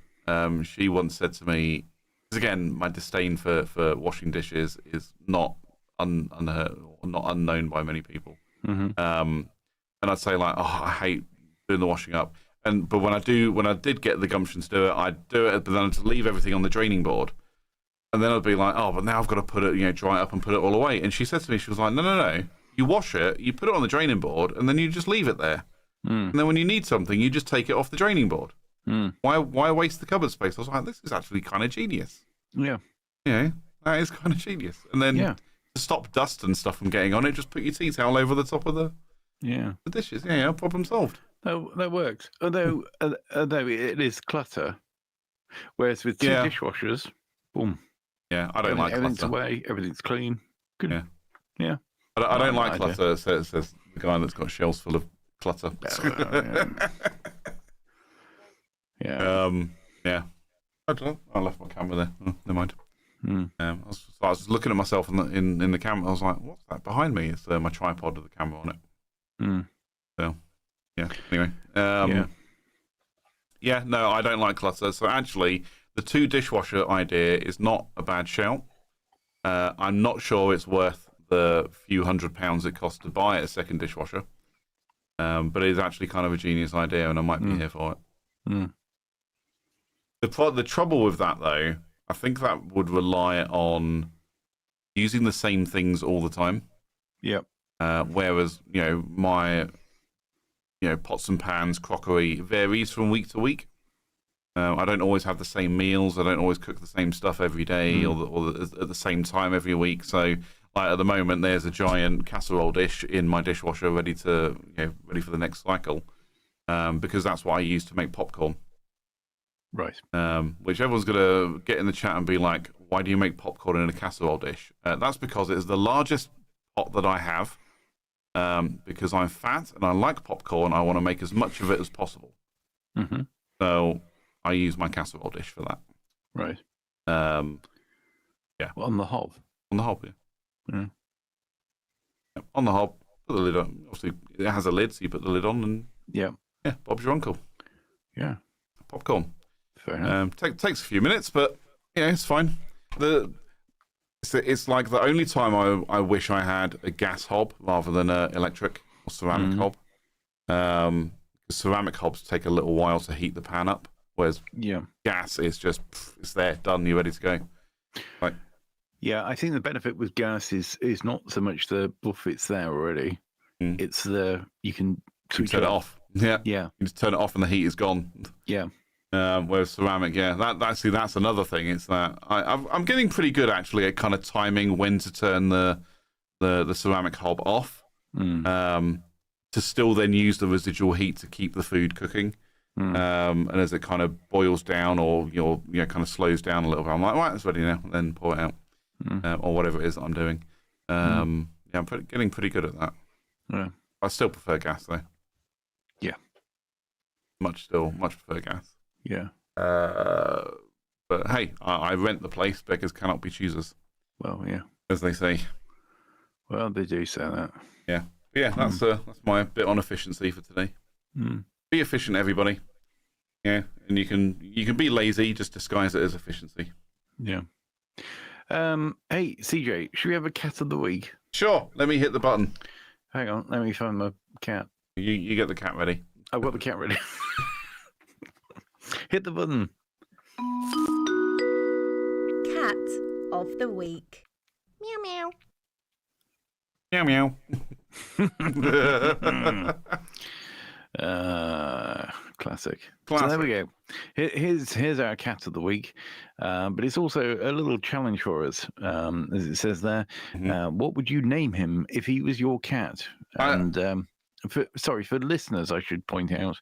she once said to me, because again, my disdain for washing dishes is not unheard or not unknown by many people. And I'd say like, oh, I hate doing the washing up. But when I did get the gumption to do it, I'd do it, but then I'd leave everything on the draining board. And then I'd be like, oh, but now I've got to put it, dry it up and put it all away. And she said to me, she was like, no. You wash it, you put it on the draining board, and then you just leave it there. And then when you need something, you just take it off the draining board. Why waste the cupboard space? I was like, this is actually kind of genius. Yeah. That is kind of genius. And then to stop dust and stuff from getting on it, just put your tea towel over the top of the dishes. Yeah, problem solved. That works. Although it is clutter. Whereas with two dishwashers, boom. Yeah, I don't like everything's clutter. Away, everything's clean. Good. Yeah. I don't like clutter, says the guy that's got shelves full of clutter. Yeah. Yeah. I don't know. I left my camera there. Oh, never mind. Mm. I was looking at myself in the camera. I was like, "What's that behind me?" It's my tripod with the camera on it. Mm. So, yeah. Anyway, yeah. No, I don't like clutter. So actually, the 2 dishwasher idea is not a bad shout. I'm not sure it's worth the few £100 it costs to buy a second dishwasher, but it is actually kind of a genius idea, and I might be here for it. Mm. The trouble with that, though, I think that would rely on using the same things all the time. Yep. Whereas, my, pots and pans, crockery varies from week to week. I don't always have the same meals. I don't always cook the same stuff every day or at the same time every week. So, like at the moment, there's a giant casserole dish in my dishwasher ready for the next cycle, because that's what I use to make popcorn. Right. Which everyone's going to get in the chat and be like, why do you make popcorn in a casserole dish? That's because it is the largest pot that I have, because I'm fat and I like popcorn. I want to make as much of it as possible. Mm-hmm. So I use my casserole dish for that. Right. Yeah. Well, on the hob. On the hob, yeah. Mm. Yep. On the hob, put the lid on. Obviously, it has a lid, so you put the lid on and yeah, Bob's your uncle. Yeah. Popcorn. Fair enough. Takes a few minutes, but it's fine. It's like the only time I wish I had a gas hob rather than an electric or ceramic hob. Ceramic hobs take a little while to heat the pan up, whereas gas is just it's there, done, you're ready to go. Like, yeah, I think the benefit with gas is not so much the buff; it's there already. It's you can switch turn it off. Yeah, yeah. You just turn it off and the heat is gone. Yeah. Whereas ceramic, that's another thing. It's that I'm getting pretty good actually at kind of timing when to turn the ceramic hob off, to still then use the residual heat to keep the food cooking. And as it kind of boils down or kind of slows down a little bit, I'm like, right, it's ready now. And then pour it out, or whatever it is that I'm doing. I'm getting pretty good at that. Yeah. I still prefer gas though. Yeah. Much prefer gas. Yeah. But hey, I rent the place. Beggars cannot be choosers. Well, yeah. As they say. Well, they do say that. Yeah. But yeah, that's my bit on efficiency for today. Be efficient, everybody. Yeah, and you can be lazy, just disguise it as efficiency. Yeah. Hey, CJ, should we have a cat of the week? Sure. Let me hit the button. Hang on, let me find my cat. You get the cat ready. I've got the cat ready. Hit the button. Cat of the week. Meow meow. Meow meow. Classic. So there we go. Here's our cat of the week, but it's also a little challenge for us, as it says there. What would you name him if he was your cat? And for listeners, I should point out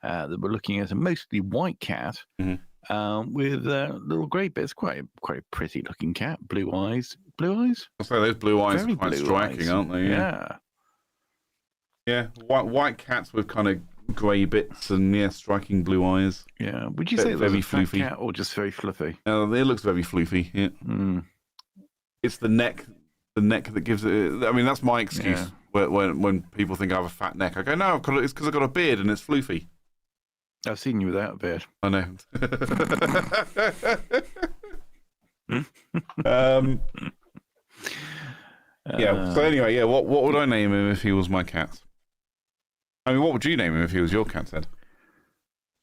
that we're looking at a mostly white cat with little grey bits. Quite a pretty looking cat. Blue eyes. Blue eyes. I'll say those blue eyes Very are quite blue striking, eyes. aren't they? Yeah. Yeah. White cats with kind of grey bits and striking blue eyes. Yeah. Would you say it was very a fat floofy cat or just very fluffy? It looks very floofy. Yeah. It's the neck that gives it. I mean, that's my excuse. Yeah. When people think I have a fat neck, I go, no, it's because I've got a beard and it's floofy. I've seen you without a beard. I know. Yeah. So anyway, what would I name him if he was my cat? I mean, what would you name him if he was your cat, Ed?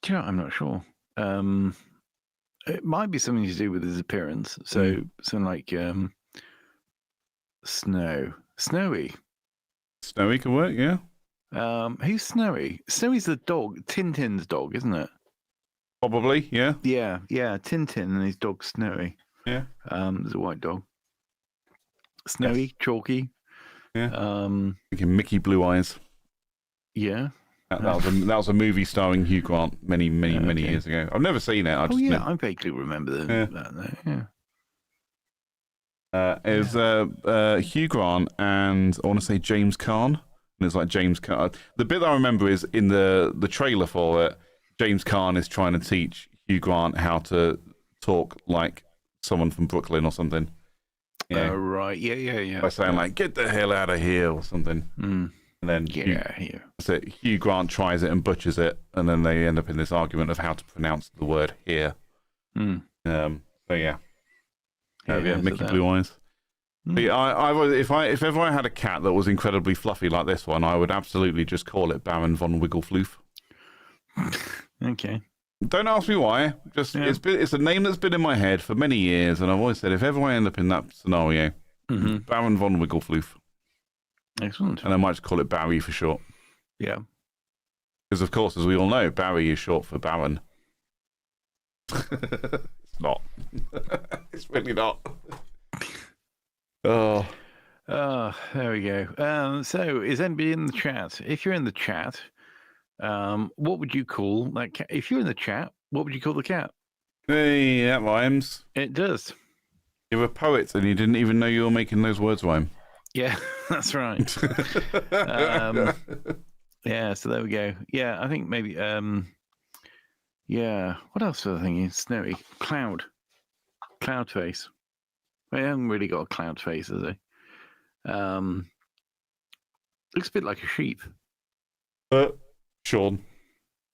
Do you know, I'm not sure. It might be something to do with his appearance. So something like Snowy. Snowy can work, yeah. Who's Snowy? Snowy's the dog, Tintin's dog, isn't it? Probably, yeah. Yeah, Tintin and his dog Snowy. Yeah. There's a white dog. Snowy, yes. Chalky. Yeah. Thinking Mickey Blue Eyes. Yeah. That was a movie starring Hugh Grant many years ago. I've never seen it. I vaguely remember that. Yeah. It was Hugh Grant and I want to say James Caan, And it's like James Caan. The bit that I remember is in the trailer for it, James Caan is trying to teach Hugh Grant how to talk like someone from Brooklyn or something. Yeah. Right. Yeah. By saying like, "Get the hell out of here" or something. Mm. And then Hugh Grant tries it and butchers it, and then they end up in this argument of how to pronounce the word here. Mm. So yeah, Yeah, Mickey Blue Eyes. Mm. If ever I had a cat that was incredibly fluffy like this one, I would absolutely just call it Baron von Wigglefloof. Okay. Don't ask me why. Just it's a name that's been in my head for many years, and I've always said if ever I end up in that scenario, Baron von Wigglefloof. Excellent. And I might just call it Barry for short. Yeah. Because of course, as we all know, Barry is short for Baron. It's not. It's really not. Oh, there we go. So, is anybody in the chat? If you're in the chat, what would you call that cat? If you're in the chat, what would you call the cat? Hey, that rhymes. It does. You're a poet, and you didn't even know you were making those words rhyme. Yeah, that's right. Yeah, so there we go. Yeah, I think maybe. Yeah, what else was I thinking? Snowy cloud face. Well, he hasn't really got a cloud face, has he? Looks a bit like a sheep. Sean.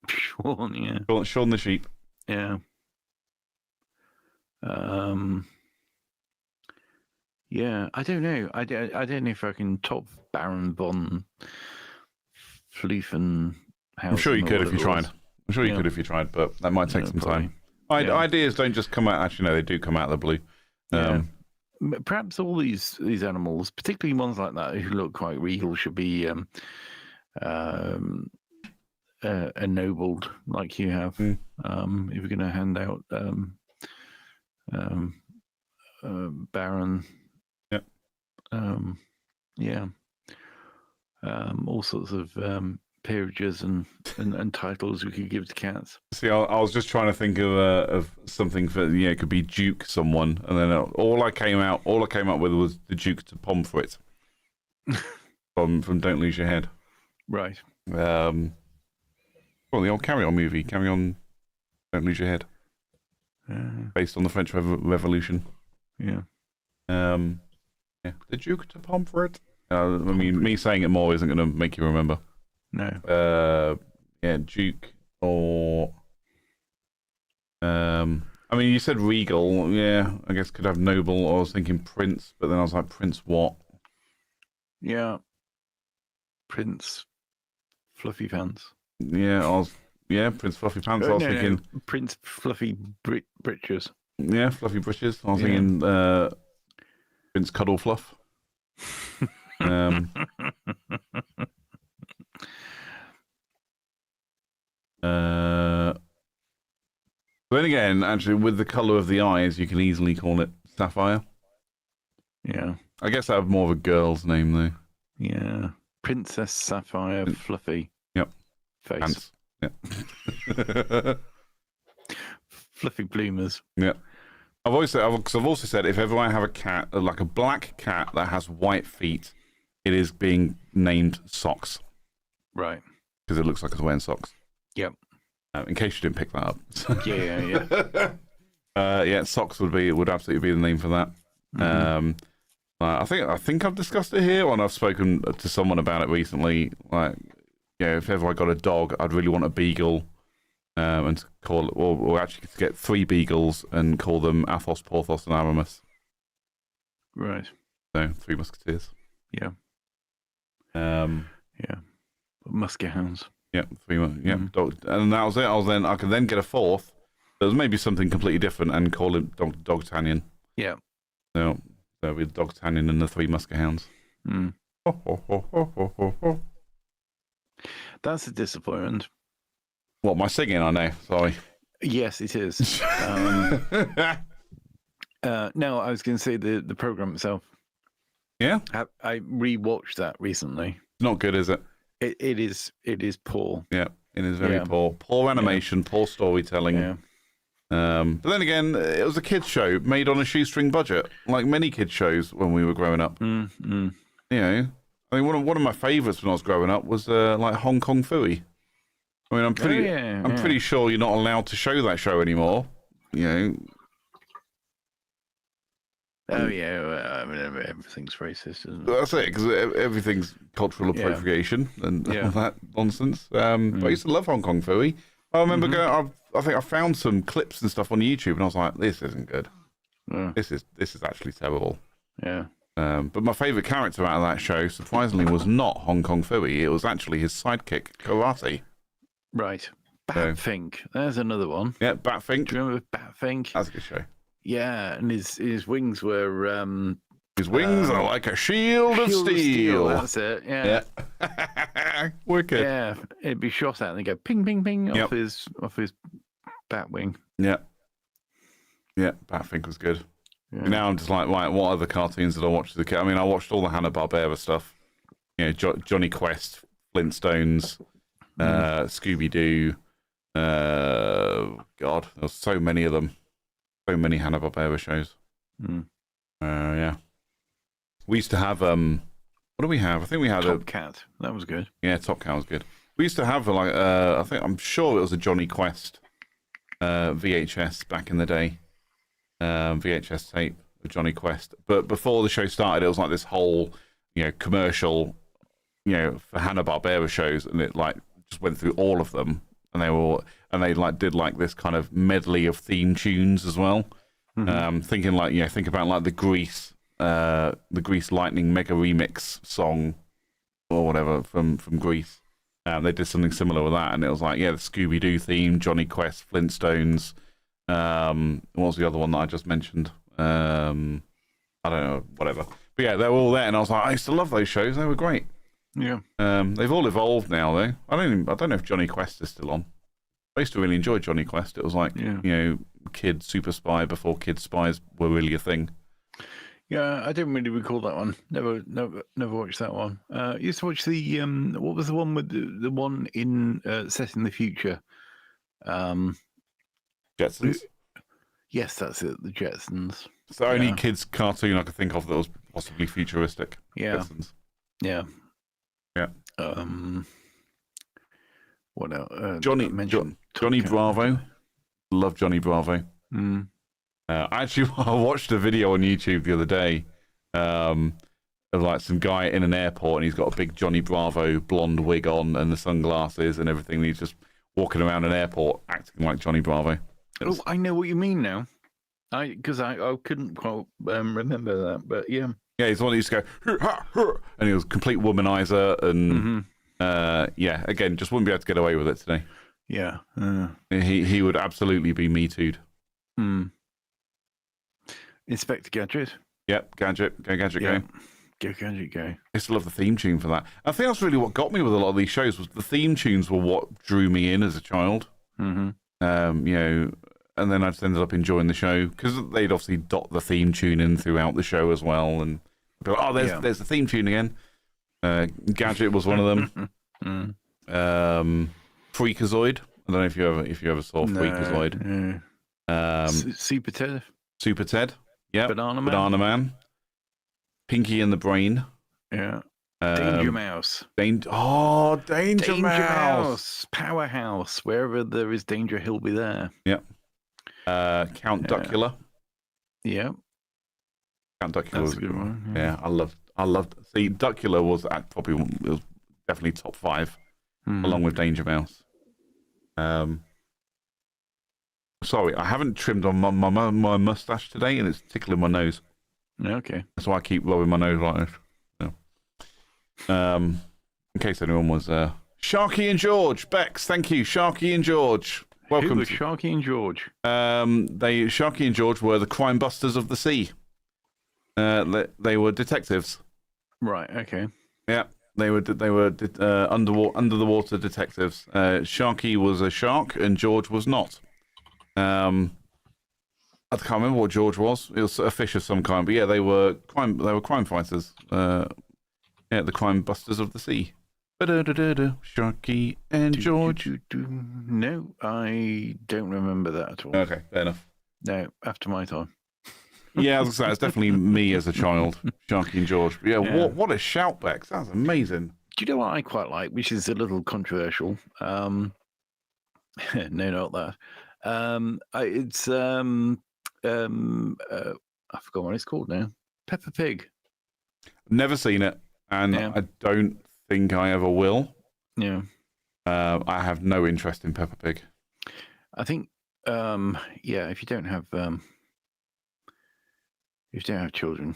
Sean, yeah. Sean the sheep. Yeah. Yeah, I don't know. I don't know if I can top Baron von Floofen. I'm sure you could if you tried. I'm sure you could if you tried, but that might take some time. Ideas don't just come out. Actually, no, they do come out of the blue. Perhaps all these animals, particularly ones like that who look quite regal, should be ennobled like you have. If you're going to hand out Baron, all sorts of peerages and titles we could give to cats. See, I was just trying to think of something for it could be Duke someone, and then all I came up with was the Duke to Pomfret from Don't Lose Your Head. Right. Well, the old Carry On movie, Carry On, Don't Lose Your Head, based on the French Revolution. Yeah. The Duke to Pomfret. I mean, me saying it more isn't going to make you remember. No. Duke or I mean, you said regal. Yeah, I guess could have noble. Or I was thinking prince, but then I was like, prince what? Yeah. Prince Fluffy Pants. Yeah, Prince Fluffy Pants. I was thinking Prince Fluffy Britches. Yeah, Fluffy Britches. I was thinking Prince Cuddle Fluff. But then again, actually, with the colour of the eyes, you can easily call it Sapphire. Yeah. I guess that would be more of a girl's name, though. Yeah. Princess Sapphire Fluffy. Yep. Face. Pants. Yep. Fluffy bloomers. Yeah. I've also said if ever I have a cat, like a black cat that has white feet, it is being named Socks. Right. Because it looks like it's wearing socks. Yep. In case you didn't pick that up. Yeah. Socks would absolutely be the name for that. Mm-hmm. I think I've discussed it here, and I've spoken to someone about it recently. Like, if ever I got a dog, I'd really want a beagle, and to call it, or actually to get 3 beagles and call them Athos, Porthos, and Aramis. Right. So 3 musketeers. Yeah. Musket hounds. Yeah, 3. Yeah, dog, and that was it. I could then get a 4th. There was maybe something completely different and call it Dogtanian. Yeah. So with Dogtanian and the 3 musket hounds. Mm. That's a disappointment. What, my singing? I know. Sorry. Yes, it is. No, I was going to say the program itself. Yeah. I rewatched that recently. It's not good, is it? It is poor. Yeah, it is very poor. Poor animation, poor storytelling. Yeah. But then again, it was a kids' show made on a shoestring budget, like many kids' shows when we were growing up. Mm-hmm. I I mean, one of my favourites when I was growing up was like Hong Kong Phooey. I mean, I'm pretty sure you're not allowed to show that show anymore. You know. Oh yeah, well, I mean everything's racist, isn't it? That's it, because everything's cultural appropriation and all that nonsense. But I used to love Hong Kong Phooey. I remember going. I think I found some clips and stuff on YouTube, and I was like, "This isn't good. This is actually terrible." Yeah. But my favourite character out of that show, surprisingly, was not Hong Kong Phooey. It was actually his sidekick, Karate. Right. Batfink. There's another one. Yeah, Batfink. Do you remember Batfink? That's a good show. Yeah, and his wings were his wings are like a shield of steel. That's it. Yeah. Wicked. Yeah, it'd be shot at and they go ping, ping, ping off his bat wing. Yeah. Yeah, Batfink was good. Yeah. Now I'm just like, right, what other cartoons did I watch as a kid? I mean, I watched all the Hanna-Barbera stuff. You know, Johnny Quest, Flintstones, Scooby-Doo. God, there's so many of them. So many Hanna-Barbera shows. Yeah. We used to have, what do we have? I think we had Top Cat. That was good. Yeah, Top Cat was good. We used to have, like, I'm sure it was a Johnny Quest VHS back in the day. VHS tape of Johnny Quest. But before the show started, it was like this whole, commercial, for Hanna-Barbera shows, and it like just went through all of them, and they like did like this kind of medley of theme tunes as well. Thinking like, think about like the Grease Lightning Mega Remix song or whatever from Grease. They did something similar with that, and it was like, the Scooby-Doo theme, Johnny Quest, Flintstones. What was the other one that I just mentioned? I don't know, whatever. But yeah, they were all there, and I was like, I used to love those shows. They were great. Yeah. They've all evolved now, though. I don't know if Johnny Quest is still on. I used to really enjoy Johnny Quest. It was like, Kid Super Spy before Kid Spies were really a thing. Yeah, I didn't really recall that one. Never watched that one. Used to watch the what was the one with the one in set in the future? Jetsons. Yes, that's it. The Jetsons. It's the only kids cartoon I could think of that was possibly futuristic. Yeah. Jetsons. Yeah. Yeah. What else? Johnny Bravo. Love Johnny Bravo. I watched a video on YouTube the other day of like some guy in an airport, and he's got a big Johnny Bravo blonde wig on and the sunglasses and everything. And he's just walking around an airport acting like Johnny Bravo. I know what you mean now. Because I couldn't quite remember that, but yeah. Yeah, he's the one who used to go, and he was a complete womanizer, and again, just wouldn't be able to get away with it today. Yeah. He would absolutely be Me Too'd. Inspector Gadget. Yep, Gadget. Go, Gadget, go. Go, Gadget, go. I used to love the theme tune for that. I think that's really what got me with a lot of these shows, was the theme tunes were what drew me in as a child. And then I just ended up enjoying the show, because they'd obviously dot the theme tune in throughout the show as well, and be like, there's the theme tune again. Gadget was one of them. Freakazoid. I don't know if you ever saw Freakazoid. Super Ted. Super Ted. Yeah. Banana Man. Pinky and the Brain. Yeah. Danger Mouse. Danger Mouse. Powerhouse. Wherever there is danger, he'll be there. Yep. Count Duckula. Yeah. Count Duckula was a good one. Yeah, I loved. See, Duckula was definitely top 5, along with Danger Mouse. Sorry, I haven't trimmed on my mustache today, and it's tickling my nose. Okay. That's why I keep blowing my nose like this. Yeah. In case anyone was Sharky and George. Bex, thank you. Sharky and George. Welcome. Who was Sharky and George? Sharky and George were the crime busters of the sea. They were detectives. Right. Okay. Yeah, they were under the water detectives. Sharky was a shark, and George was not. I can't remember what George was. It was a fish of some kind, but yeah, they were crime fighters. The crime busters of the sea. Sharky and George. No, I don't remember that at all. Okay, fair enough. No, after my time. Yeah, I was gonna say, it's definitely me as a child, Sharky and George. But Yeah. what a shout, Bex. That's amazing. Do you know what I quite like, which is a little controversial? No, not that. It's I forgot what it's called now. Peppa Pig. Never seen it, and Yeah. I don't think I ever will. Yeah. I have no interest in Peppa Pig. I think, if you don't have children,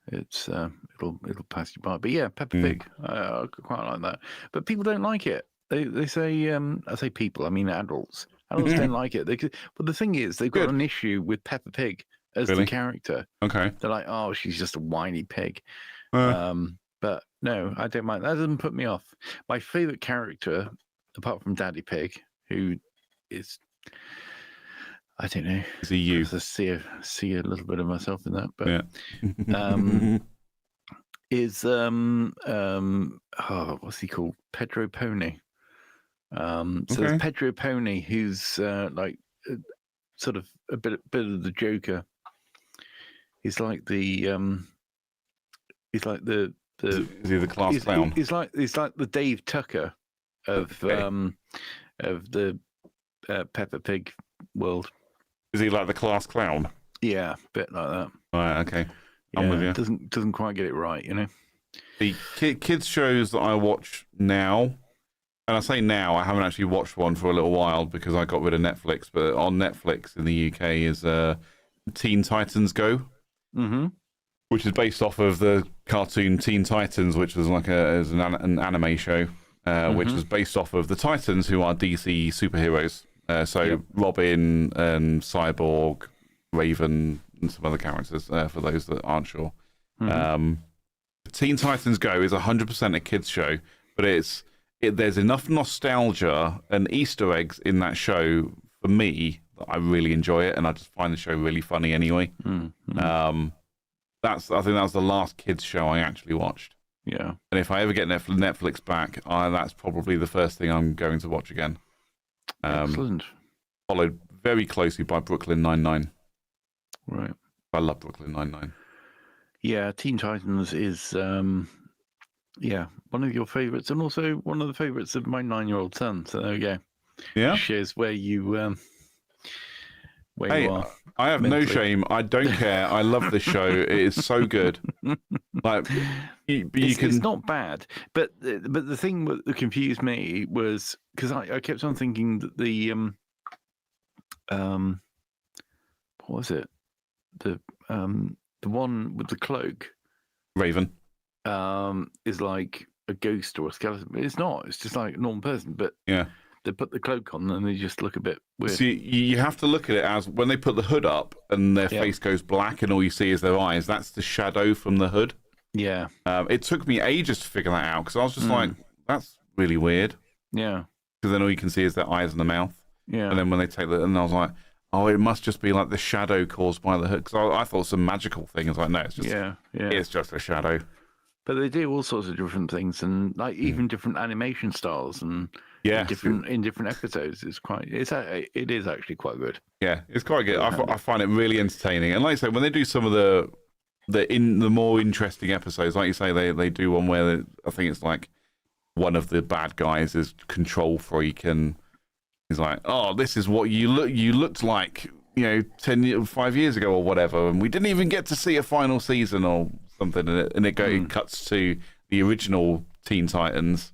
it's it'll pass you by. But yeah, Peppa Pig, I quite like that. But people don't like it. They say, I say people, I mean adults. Adults don't like it. But the thing is, they've got an issue with Peppa Pig as the character. Okay. They're like, oh, she's just a whiny pig. But no, I don't mind. That doesn't put me off. My favourite character, apart from Daddy Pig, who is, I don't know. Is he you? I see a little bit of myself in that, but yeah. is what's he called? Pedro Pony. There's Pedro Pony, who's like sort of a bit of the Joker. He's like the is he the class clown? He's like the Dave Tucker of the Peppa Pig world. Is he like the class clown? Yeah, a bit like that. Right, okay. I'm with you. Doesn't quite get it right, you know. The kids shows that I watch now, and I say now, I haven't actually watched one for a little while because I got rid of Netflix. But on Netflix in the UK is Teen Titans Go, which is based off of the cartoon Teen Titans, which was like an anime show, which was based off of the Titans, who are DC superheroes. Robin and Cyborg, Raven, and some other characters, for those that aren't sure. Teen Titans Go is 100% a kids show, but there's enough nostalgia and Easter eggs in that show for me that I really enjoy it, and I just find the show really funny anyway. I think that was the last kids show I actually watched. Yeah. And if I ever get Netflix back, that's probably the first thing I'm going to watch again. Excellent. Followed very closely by Brooklyn Nine-Nine. Right. I love Brooklyn Nine-Nine. Yeah, Teen Titans is one of your favourites, and also one of the favourites of my 9-year-old son. So there we go. Yeah. Shares where you you are. I have no shame. I don't care. I love this show. It is so good. Like it's not bad, but the thing that confused me was because I kept on thinking that the what was it, the one with the cloak, Raven, is like a ghost or a skeleton, but it's not. It's just like a normal person, but yeah. They put the cloak on and they just look a bit weird. So you have to look at it as when they put the hood up and their face goes black and all you see is their eyes. That's the shadow from the hood. Yeah. It took me ages to figure that out because I was just like, that's really weird. Yeah. Because then all you can see is their eyes and the mouth. Yeah. And then when they take and I was like, oh, it must just be like the shadow caused by the hood. Because I thought it was some magical thing. It's like, no, it's just it's just a shadow. But they do all sorts of different things, and like even different animation styles, and in different episodes. It is actually quite good. Yeah, it's quite good. I find it really entertaining, and like I say, when they do some of the more interesting episodes, like you say, they do one where I think it's like one of the bad guys is control freak, and he's like, "Oh, this is what you looked like, 5 years ago or whatever," and we didn't even get to see a final season or something, and it cuts to the original Teen Titans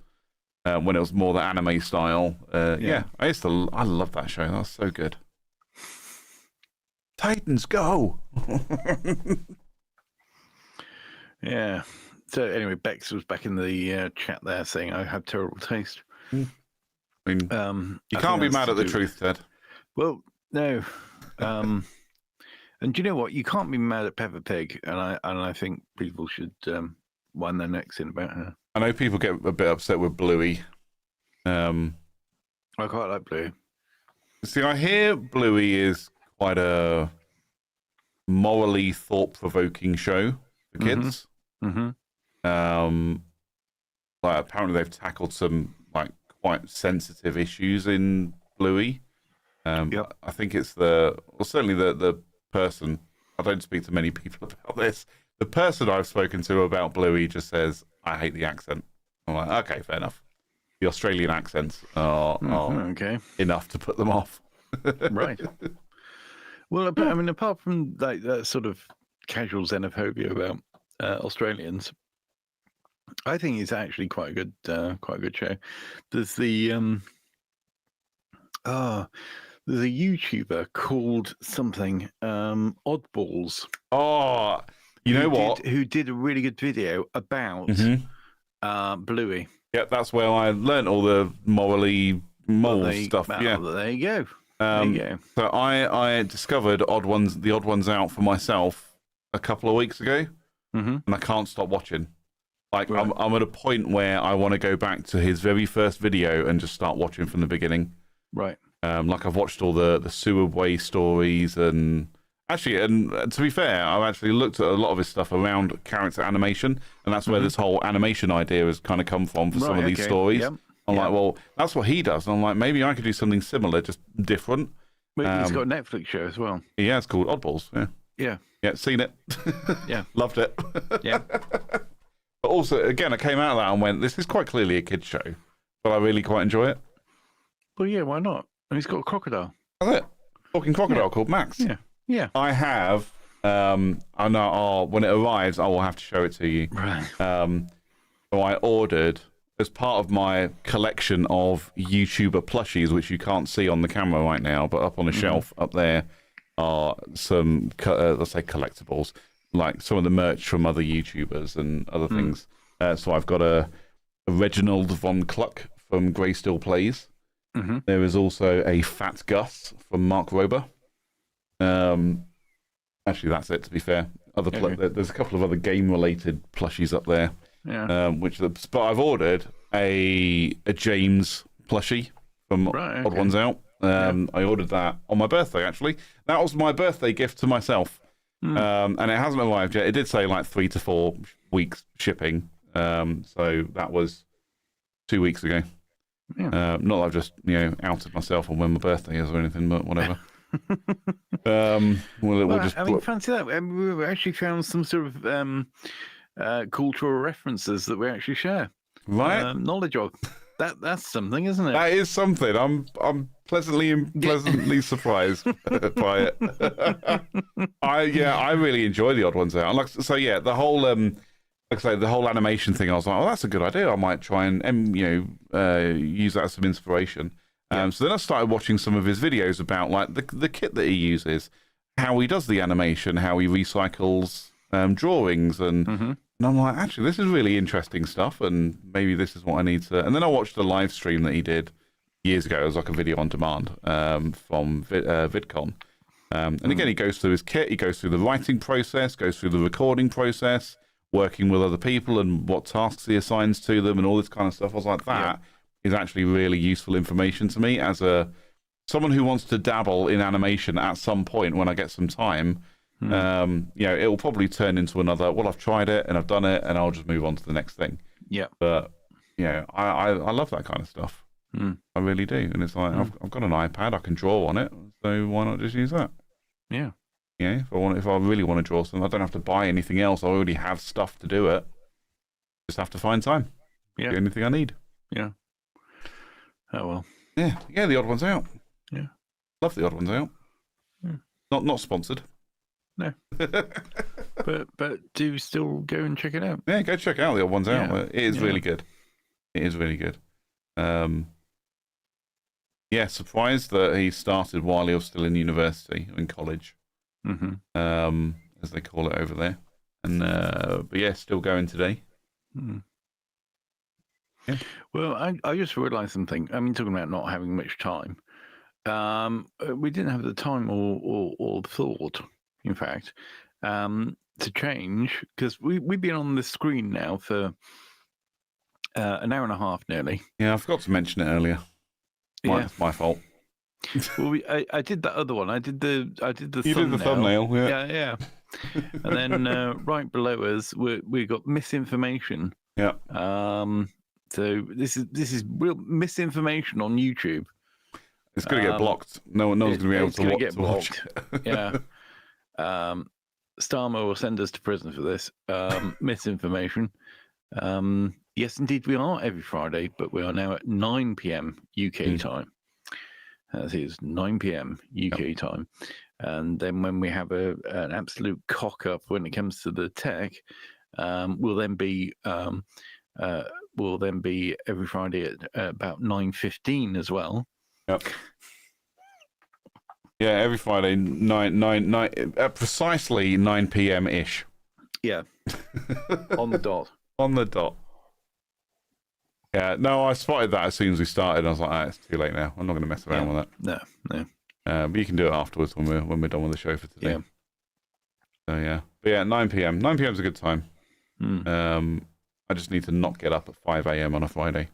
when it was more the anime style. I love that show. That was so good. Titans go. Yeah. So anyway, Bex was back in the chat there saying I had terrible taste. I mean, you can't be mad at the truth, Ted. Well, no. And do you know what? You can't be mad at Peppa Pig, and I think people should wind their necks in about her. I know people get a bit upset with Bluey. I quite like Bluey. See, I hear Bluey is quite a morally thought-provoking show for kids. Like apparently they've tackled some like quite sensitive issues in Bluey. I think it's certainly the person I don't speak to many people about this. The person I've spoken to about Bluey just says, I hate the accent. I'm like, okay, fair enough. The Australian accents are okay. enough to put them off. Right. Well, I mean, apart from like that sort of casual xenophobia about Australians, I think it's actually quite a good show. There's the there's a YouTuber called something Oddballs. Oh, you know what? Who did a really good video about Bluey. Yeah, that's where I learnt all the morally moral stuff. Yeah, there you go. There you go. So I discovered the Odd Ones Out for myself a couple of weeks ago, and I can't stop watching. Like right. I'm at a point where I want to go back to his very first video and just start watching from the beginning. Right. Like I've watched all the Sewerway stories, and actually, and to be fair, I've actually looked at a lot of his stuff around character animation, and that's where this whole animation idea has kind of come from for some of these stories. Yep. I'm like, well, that's what he does. And I'm like, maybe I could do something similar, just different. But he's got a Netflix show as well. Yeah, it's called Oddballs. Yeah. Yeah. Yeah, seen it. Yeah. Loved it. Yeah. But also, again, I came out of that and went, this is quite clearly a kid's show, but I really quite enjoy it. Well, yeah, why not? And he's got a crocodile. That's it. Talking crocodile called Max. Yeah. Yeah. I have, I know, when it arrives, I will have to show it to you. Right. So I ordered, as part of my collection of YouTuber plushies, which you can't see on the camera right now, but up on the shelf up there are some, let's say, collectibles, like some of the merch from other YouTubers and other things. So I've got a Reginald von Cluck from Grey Still Plays. There is also a Fat Gus from Mark Rober. Actually, that's it, to be fair. There's a couple of other game-related plushies up there. Yeah. But I've ordered a James plushie from Odd Ones Out. I ordered that on my birthday, actually. That was my birthday gift to myself. And it hasn't arrived yet. It did say like 3 to 4 weeks shipping. So that was 2 weeks ago. Yeah. Not that I've just outed myself on when my birthday is or anything, but whatever. I mean, fancy that. We actually found some sort of cultural references that we actually share. Right. Knowledge of. That's something, isn't it? That is something. I'm pleasantly surprised by it. I really enjoy the Odd Ones Out. The whole like I say, the whole animation thing. I was like, oh, that's a good idea. I might try and use that as some inspiration. So then I started watching some of his videos about like the kit that he uses, how he does the animation, how he recycles drawings, and I'm like, actually, this is really interesting stuff, and maybe this is what I need to. And then I watched a live stream that he did years ago. It was like a video on demand from VidCon. And again, he goes through his kit, he goes through the writing process, goes through the recording process, working with other people and what tasks he assigns to them and all this kind of stuff. I was like, that is actually really useful information to me as someone who wants to dabble in animation at some point when I get some time. It will probably turn into another, well, I've tried it and I've done it and I'll just move on to the next thing. Yeah. But, I love that kind of stuff. I really do. And it's like, I've got an iPad, I can draw on it, so why not just use that? Yeah. Yeah, if I really want to draw something, I don't have to buy anything else. I already have stuff to do it. Just have to find time. Yeah. Do anything I need. Yeah. Oh, well. Yeah, the Odd Ones Out. Yeah. Love the Odd Ones Out. Yeah. Not sponsored. No. but do still go and check it out. Yeah, go check out the Odd Ones Out. It is really good. It is really good. Surprised that he started while he was still in university, in college, as they call it over there. And but still going today. Yeah. Well, I just realised something. I mean, talking about not having much time, we didn't have the time or thought, in fact, to change, because we've been on the screen now for an hour and a half nearly. Yeah, I forgot to mention it earlier. It's my fault. Well, I did that other one. I did the thumbnail. You did the thumbnail, yeah. Yeah. And then right below us, we got misinformation. Yeah. So this is real misinformation on YouTube. It's going to get blocked. No one's going to be able to watch it. Yeah. Starmer will send us to prison for this misinformation. Yes, indeed, we are every Friday, but we are now at 9 p.m. UK time. That is 9 p.m. UK time. And then when we have an absolute cock up when it comes to the tech, we'll then be every Friday at about 9:15 as well. Yep. Yeah, every Friday, precisely 9 p.m. ish. Yeah, on the dot. On the dot. Yeah, no, I spotted that as soon as we started. I was like, it's too late now. I'm not going to mess around with that. No. But you can do it afterwards when we're done with the show for today. Yeah. So yeah, but yeah, 9 p.m. 9 p.m. is a good time. I just need to not get up at 5 a.m. on a Friday.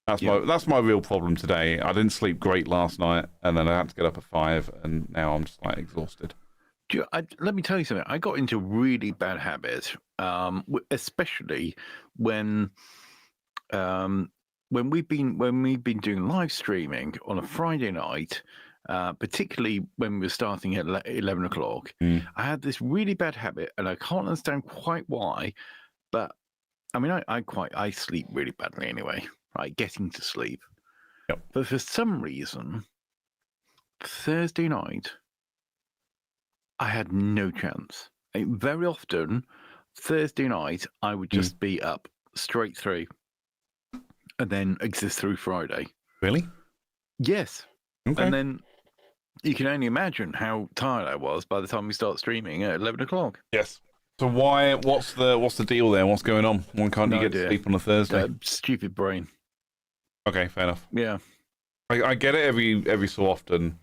That's my real problem today. I didn't sleep great last night, and then I had to get up at 5, and now I'm just like exhausted. Let me tell you something. I got into a really bad habit, especially when we've been doing live streaming on a Friday night, particularly when we were starting at 11 o'clock. I had this really bad habit, and I can't understand quite why, but I mean, I sleep really badly anyway, right? Getting to sleep. Yep. But for some reason, Thursday night, I had no chance. Very often, Thursday night, I would just be up straight through and then exist through Friday. Really? Yes. Okay. And then you can only imagine how tired I was by the time we start streaming at 11 o'clock. Yes. So what's the deal there? What's going on? Why can't you get to sleep on a Thursday? Stupid brain. Okay, fair enough. Yeah. I get it every so often.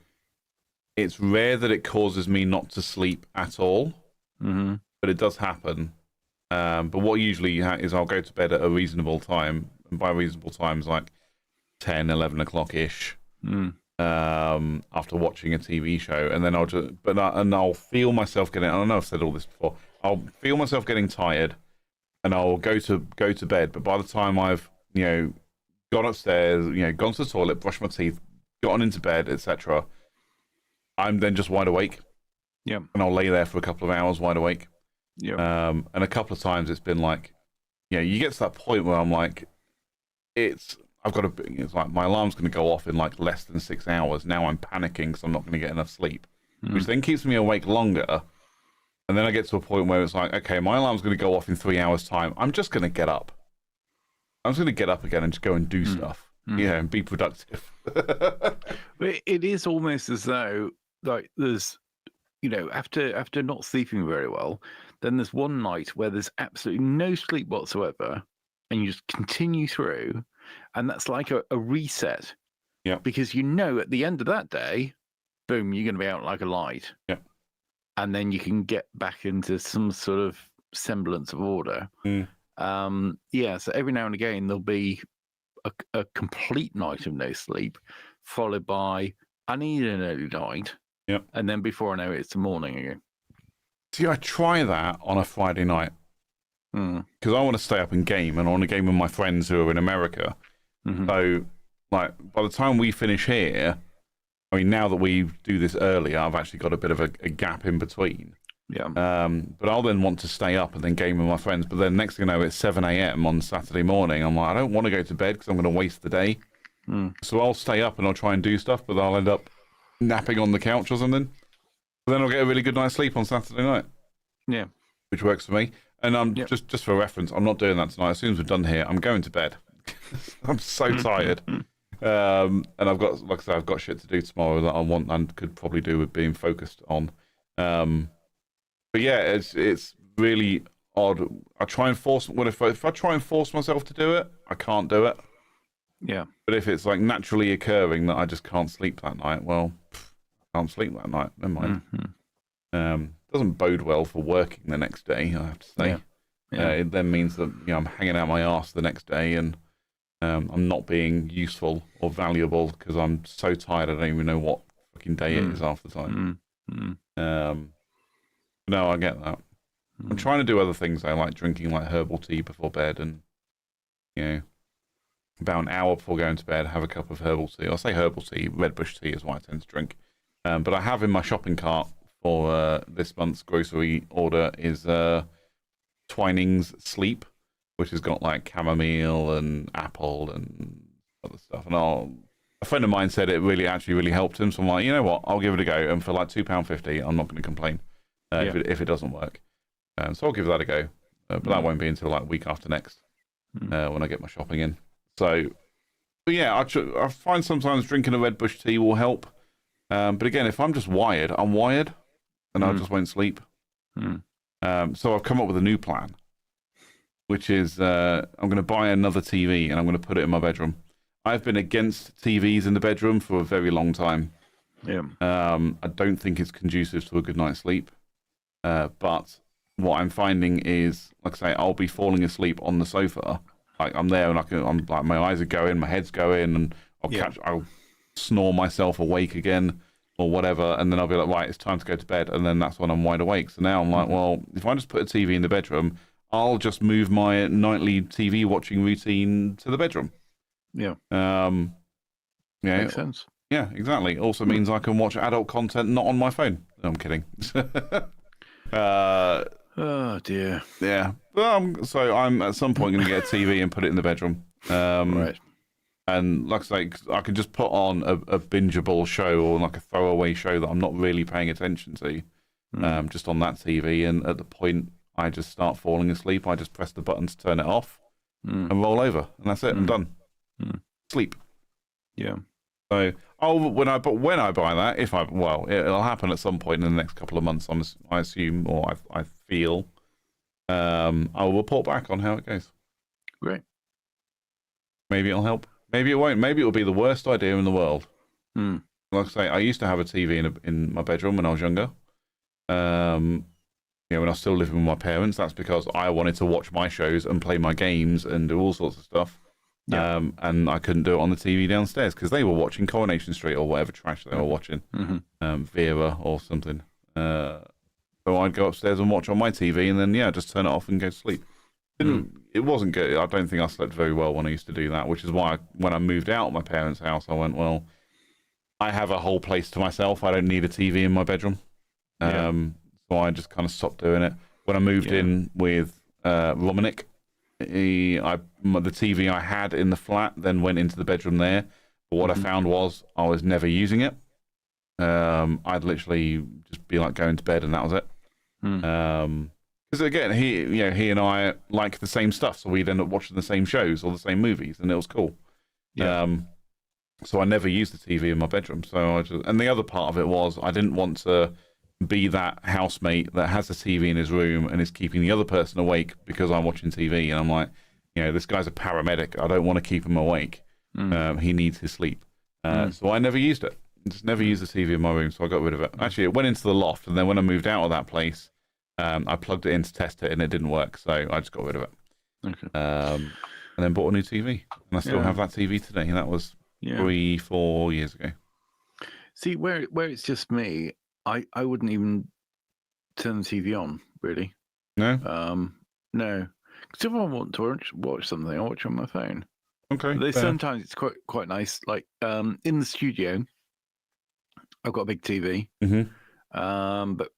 It's rare that it causes me not to sleep at all, but it does happen. But what usually is I'll go to bed at a reasonable time, and by reasonable times like 10, 11 o'clock-ish, after watching a TV show, and then I'll feel myself getting, I know I've said all this before, I'll feel myself getting tired, and I'll go to bed, but by the time I've, gone upstairs, gone to the toilet, brushed my teeth, gotten into bed, etc., I'm then just wide awake. Yeah. And I'll lay there for a couple of hours wide awake. Yeah. And a couple of times it's been like, you get to that point where I'm like, it's like my alarm's going to go off in like less than 6 hours. Now I'm panicking because I'm not going to get enough sleep, which then keeps me awake longer. And then I get to a point where it's like, okay, my alarm's going to go off in 3 hours' time. I'm just going to get up. I'm just going to get up again and just go and do stuff, and be productive. But it is almost as though, like, there's, after not sleeping very well, then there's one night where there's absolutely no sleep whatsoever, and you just continue through, and that's like a reset. Yeah. Because at the end of that day, boom, you're going to be out like a light. Yeah. And then you can get back into some sort of semblance of order. So every now and again there'll be a complete night of no sleep, followed by I need an early night. Yep. And then before I know it, it's the morning again. See, I try that on a Friday night because I want to stay up and game, and I want to game with my friends who are in America. So, like, by the time we finish here, I mean, now that we do this earlier, I've actually got a bit of a gap in between. Yeah. But I'll then want to stay up and then game with my friends. But then next thing I know, it's 7 a.m. on Saturday morning. I'm like, I don't want to go to bed because I'm going to waste the day. So I'll stay up and I'll try and do stuff, but I'll end up napping on the couch or something. But then I'll get a really good night's sleep on Saturday night. Yeah. Which works for me. And just for reference, I'm not doing that tonight. As soon as we're done here, I'm going to bed. I'm so tired. And I've got, like I said, I've got shit to do tomorrow that I want and could probably do with being focused on. But yeah, it's really odd. I try and force if I try and force myself to do it, I can't do it. Yeah. But if it's like naturally occurring that I just can't sleep that night, well, I can't sleep that night. Never mind. Doesn't bode well for working the next day, I have to say. Yeah. It then means that I'm hanging out my arse the next day, and I'm not being useful or valuable because I'm so tired I don't even know what fucking day it is half the time. No, I get that. I'm trying to do other things though, like drinking like herbal tea before bed, and about an hour before going to bed, have a cup of herbal tea. I'll say herbal tea, red bush tea is what I tend to drink. But I have in my shopping cart for this month's grocery order is Twinings Sleep, which has got like chamomile and apple and other stuff. And a friend of mine said it really helped him. So I'm like, you know what? I'll give it a go. And for like £2.50, I'm not going to complain if it doesn't work. So I'll give that a go. But that won't be until like week after next when I get my shopping in. So, but yeah, I find sometimes drinking a Red Bush tea will help. But again, if I'm just wired, I'm wired, and I just won't sleep. So I've come up with a new plan, which is I'm going to buy another TV and I'm going to put it in my bedroom. I've been against TVs in the bedroom for a very long time. Yeah. I don't think it's conducive to a good night's sleep. But what I'm finding is, like I say, I'll be falling asleep on the sofa. Like I'm there and I'm like my eyes are going, my head's going, and I'll snore myself awake again or whatever, and then I'll be like, right, it's time to go to bed, and then that's when I'm wide awake. So now I'm like, well, if I just put a TV in the bedroom, I'll just move my nightly TV watching routine to the bedroom. Yeah. Makes sense. Yeah, exactly. Also means I can watch adult content not on my phone. No, I'm kidding. Oh dear. Yeah. So I'm at some point going to get a TV and put it in the bedroom. Right. And like I say, I can just put on a bingeable show or like a throwaway show that I'm not really paying attention to, just on that TV. And at the point I just start falling asleep, I just press the button to turn it off and roll over, and that's it. I'm done. Sleep. Yeah. So, when I buy that, it'll happen at some point in the next couple of months. I assume, or I feel. I will report back on how it goes. Great. Maybe it'll help. Maybe it won't. Maybe it'll be the worst idea in the world. Like I say, I used to have a TV in my bedroom when I was younger. When I was still living with my parents. That's because I wanted to watch my shows and play my games and do all sorts of stuff. Yeah. And I couldn't do it on the TV downstairs because they were watching Coronation Street or whatever trash they were watching, Vera or something. So I'd go upstairs and watch on my TV, and then just turn it off and go to sleep. It wasn't good. I don't think I slept very well when I used to do that, which is why when I moved out of my parents' house, I went, well, I have a whole place to myself. I don't need a TV in my bedroom. So I just kind of stopped doing it. When I moved in with Romanik, the TV I had in the flat then went into the bedroom there. But what I found was I was never using it. I'd literally just be like going to bed and that was it. Because again, he and I like the same stuff, so we'd end up watching the same shows or the same movies, and it was cool. So I never used the TV in my bedroom. So and the other part of it was I didn't want to be that housemate that has a TV in his room and is keeping the other person awake because I'm watching TV, and I'm like, this guy's a paramedic. I don't want to keep him awake. He needs his sleep. So I never used it. Just never used the TV in my room, so I got rid of it. Actually, it went into the loft, and then when I moved out of that place, I plugged it in to test it, and it didn't work, so I just got rid of it. Okay. And then bought a new TV, and I still have that TV today. And that was 3-4 years ago. See, where it's just me, I wouldn't even turn the TV on, really. No? No. Because if I want to watch something, I watch on my phone. Okay. Sometimes it's quite nice. Like in the studio, I've got a big TV. But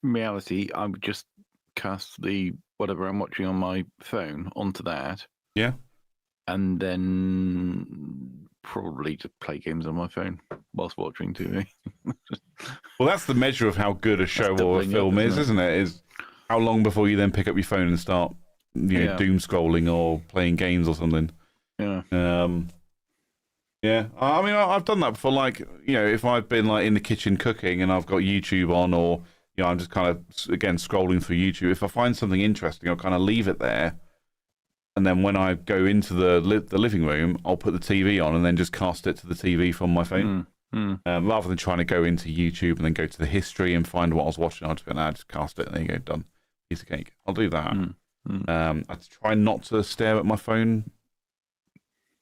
in reality, I would just cast the whatever I'm watching on my phone onto that. Yeah. And then probably just play games on my phone whilst watching TV. Well, that's the measure of how good a show or a film isn't it? Is how long before you then pick up your phone and start, doom scrolling or playing games or something. Yeah. Yeah. I mean, I've done that before. Like, if I've been like in the kitchen cooking and I've got YouTube on, or I'm just kind of again scrolling through YouTube. If I find something interesting, I'll kind of leave it there. And then when I go into the living room, I'll put the TV on and then just cast it to the TV from my phone. Rather than trying to go into YouTube and then go to the history and find what I was watching, I'll just go, just cast it and there you go, done. Piece of cake. I'll do that. I try not to stare at my phone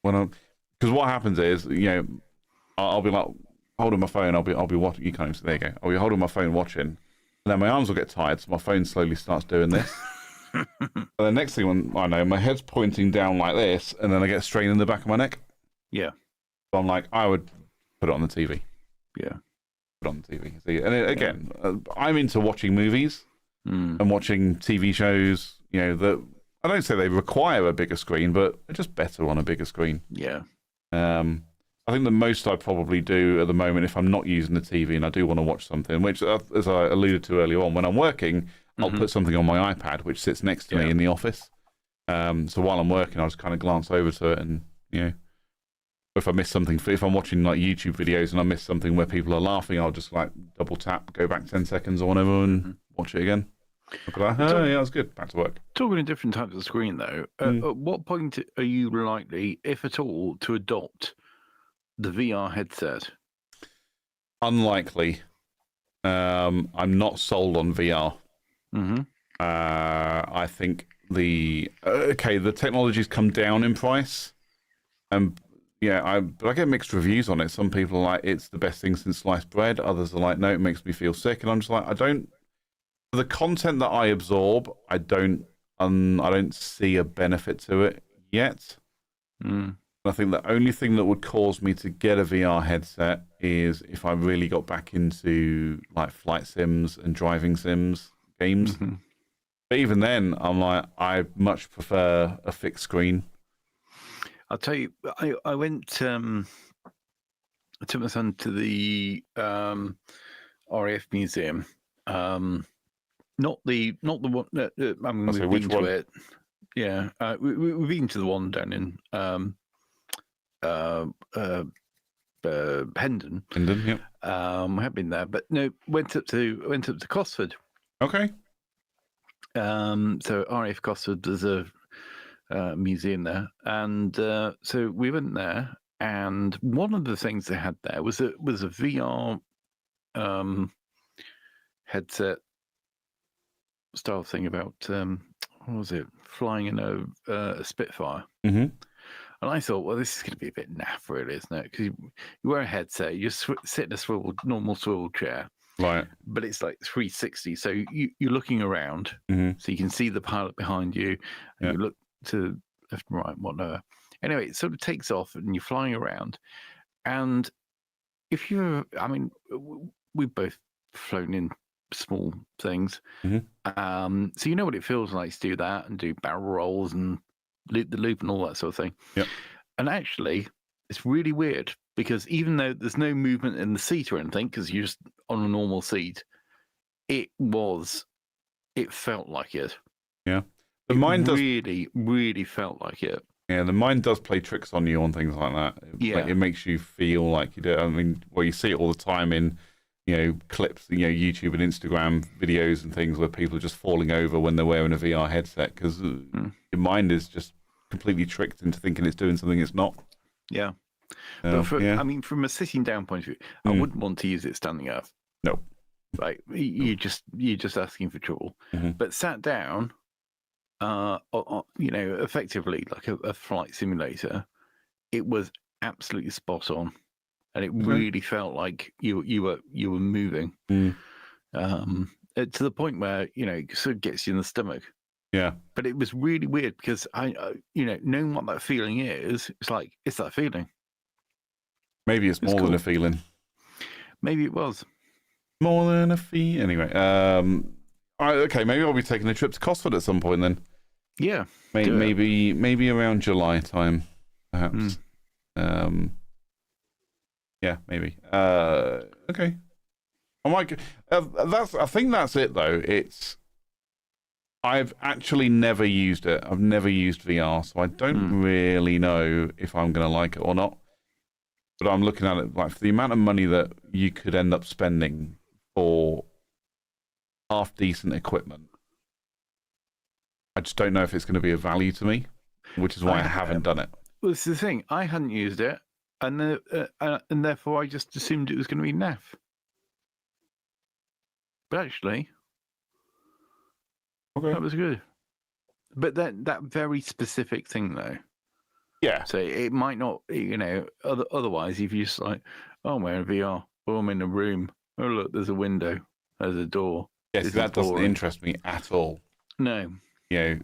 because what happens is, I'll be like holding my phone, I'll be watching, you can't even, there you go. I'll be holding my phone watching, and then my arms will get tired, so my phone slowly starts doing this. And the next thing I know, my head's pointing down like this, and then I get a strain in the back of my neck. Yeah. So I'm like, I would put it on the TV. Yeah. put on TV. See, and again, I'm into watching movies and watching TV shows. That I don't say they require a bigger screen, but they're just better on a bigger screen. Yeah. I think the most I probably do at the moment, if I'm not using the TV and I do want to watch something, which, as I alluded to earlier on, when I'm working, I'll put something on my iPad, which sits next to me in the office. So while I'm working, I'll just kind of glance over to it, and if I miss something, if I'm watching like YouTube videos and I miss something where people are laughing, I'll just like double tap, go back 10 seconds or whatever, and watch it again. Yeah, that's good. Back to work. Talking of different types of screen, though, at what point are you likely, if at all, to adopt the VR headset? Unlikely. I'm not sold on VR. I think the technology's come down in price, and but I get mixed reviews on it. Some people are like, it's the best thing since sliced bread. Others are like, no, it makes me feel sick. And I'm just like, for the content that I absorb, I don't see a benefit to it yet. I think the only thing that would cause me to get a VR headset is if I really got back into like flight sims and driving sims games. But even then, I'm like, I much prefer a fixed screen. I'll tell you, I went. I took my son to the RAF museum. Not the one. I mean, we've been to it. Yeah, we've been to the one down in Hendon. Hendon, yep. We have been there, but no, went up to Cosford. Okay. So RAF Cosford, there's a museum there, and so we went there, and one of the things they had there was a VR headset style thing about what was it, flying in a Spitfire. And I thought, well, this is going to be a bit naff, really, isn't it? Because you wear a headset, you sit in a normal swivel chair, right? But it's like 360, so you're looking around, so you can see the pilot behind you, and you look to left and right, whatever. Anyway, it sort of takes off, and you're flying around. And if we've both flown in small things, so you know what it feels like to do that and do barrel rolls and loop the loop and all that sort of thing. Yep. And actually, it's really weird because even though there's no movement in the seat or anything, because you're just on a normal seat, it felt like it. Yeah. The mind really felt like it. Yeah, the mind does play tricks on you on things like that. It makes you feel like you do. I mean, you see it all the time in, clips, YouTube and Instagram videos and things where people are just falling over when they're wearing a VR headset because your mind is just completely tricked into thinking it's doing something it's not. Yeah. But from a sitting down point of view, I wouldn't want to use it standing up. No. Like you're just asking for trouble. But sat down, effectively like a flight simulator, it was absolutely spot on, and it really felt like you were moving, to the point where it sort of gets you in the stomach. Yeah, but it was really weird because I knowing what that feeling is, it's like it's that feeling. Maybe it's more than a feeling. Maybe it was more than a feeling. Anyway, okay, maybe I'll be taking a trip to Cosford at some point then. Yeah, maybe around July time, perhaps. Yeah, maybe. Okay. I think that's it though. I've actually never used it. I've never used VR, so I don't really know if I'm going to like it or not. But I'm looking at it like for the amount of money that you could end up spending for half decent equipment. I just don't know if it's going to be of value to me, which is why I haven't done it. Well, it's the thing. I hadn't used it, and therefore I just assumed it was going to be naff. But actually, that was good. But that very specific thing, though. Yeah. So it might not, otherwise, if you just like, oh, I'm wearing VR, or I'm in a room, oh, look, there's a window, there's a door. Yes, that doesn't interest me at all. No. Even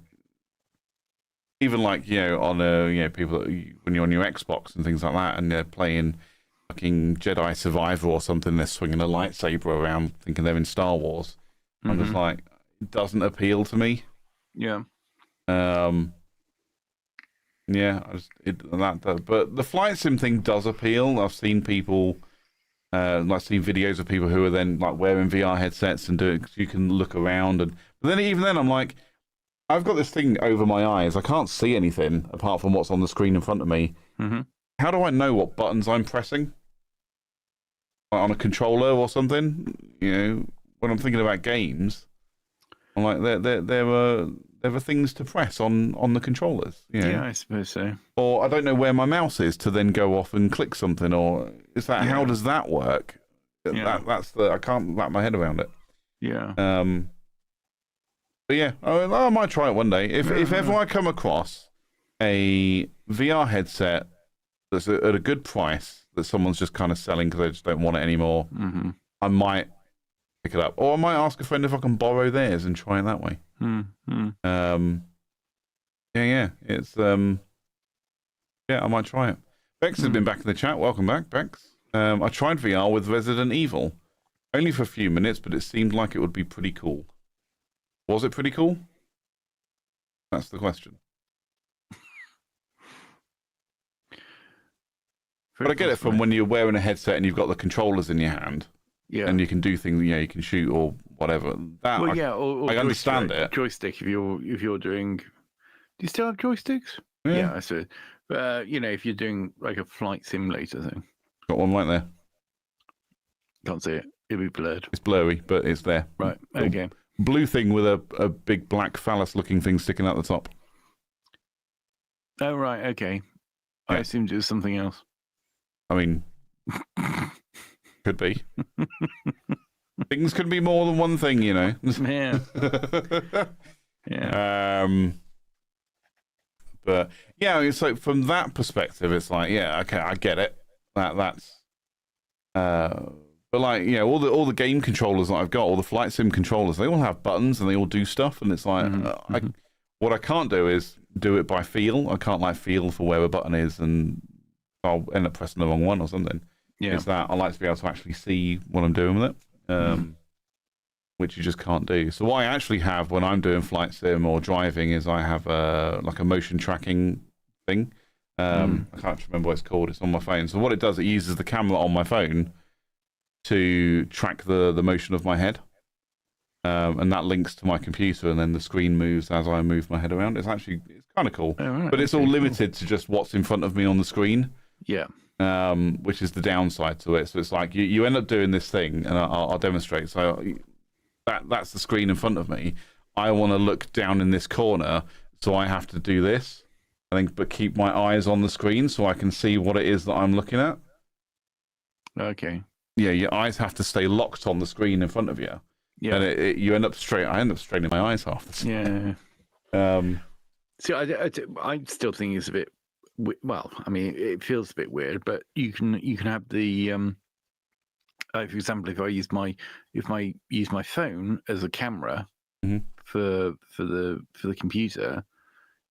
like, on people, when you're on your Xbox and things like that, and they're playing, fucking Jedi Survivor or something. They're swinging a lightsaber around, thinking they're in Star Wars. I'm just like, it doesn't appeal to me. Yeah. Yeah, that does. But the flight sim thing does appeal. I've seen people, I've seen videos of people who are then like wearing VR headsets and doing. You can look around, but then even then, I'm like, I've got this thing over my eyes. I can't see anything apart from what's on the screen in front of me. How do I know what buttons I'm pressing? Like on a controller or something? You know, when I'm thinking about games, I'm like, there are things to press on the controllers. You know? Yeah, I suppose so. Or I don't know where my mouse is to then go off and click something. Or is that how does that work? Yeah. That's I can't wrap my head around it. Yeah. But yeah, I might try it one day. If ever I come across a VR headset that's at a good price that someone's just kind of selling because they just don't want it anymore, I might pick it up. Or I might ask a friend if I can borrow theirs and try it that way. Yeah, it's I might try it. Bex has been back in the chat. Welcome back, Bex. I tried VR with Resident Evil, only for a few minutes, but it seemed like it would be pretty cool. Was it pretty cool? That's the question. But I get it from when you're wearing a headset and you've got the controllers in your hand, and you can do things. You know, you can shoot or whatever. That or I understand it. Joystick. If you're doing, do you still have joysticks? Yeah, I see. But you know, if you're doing like a flight simulator thing, got one right there. Can't see it. It'll be blurred. It's blurry, but it's there. Right. Okay. Blue thing with a big black phallus-looking thing sticking out the top. Oh right. Okay. I assumed it was something else. I mean, could be. Things can be more than one thing, you know. Yeah. Yeah. But yeah, I mean, so from that perspective, it's like, yeah, okay, I get it. That's. But like, you know, all the game controllers that I've got, all the flight sim controllers, they all have buttons and they all do stuff, and it's like, what I can't do is do it by feel. I can't like feel for where a button is, and I'll end up pressing the wrong one or something. Yeah, it's that I like to be able to actually see what I'm doing with it, which you just can't do. So what I actually have when I'm doing flight sim or driving is I have like a motion tracking thing. I can't remember what it's called. It's on my phone. So what it does, it uses the camera on my phone to track the motion of my head, and that links to my computer, and then the screen moves as I move my head around. It's kind of cool, but it's all limited to just what's in front of me on the screen. Yeah. Which is the downside to it. So it's like you end up doing this thing, and I'll demonstrate. So that's the screen in front of me. I want to look down in this corner, so I have to do this. I think, but keep my eyes on the screen so I can see what it is that I'm looking at. Okay. Yeah, your eyes have to stay locked on the screen in front of you. Yeah. And you end up I end up straining my eyes half the time. Yeah. See, I still think it's a bit. Well, I mean, it feels a bit weird, but you can have the for example, if I use my phone as a camera for the computer,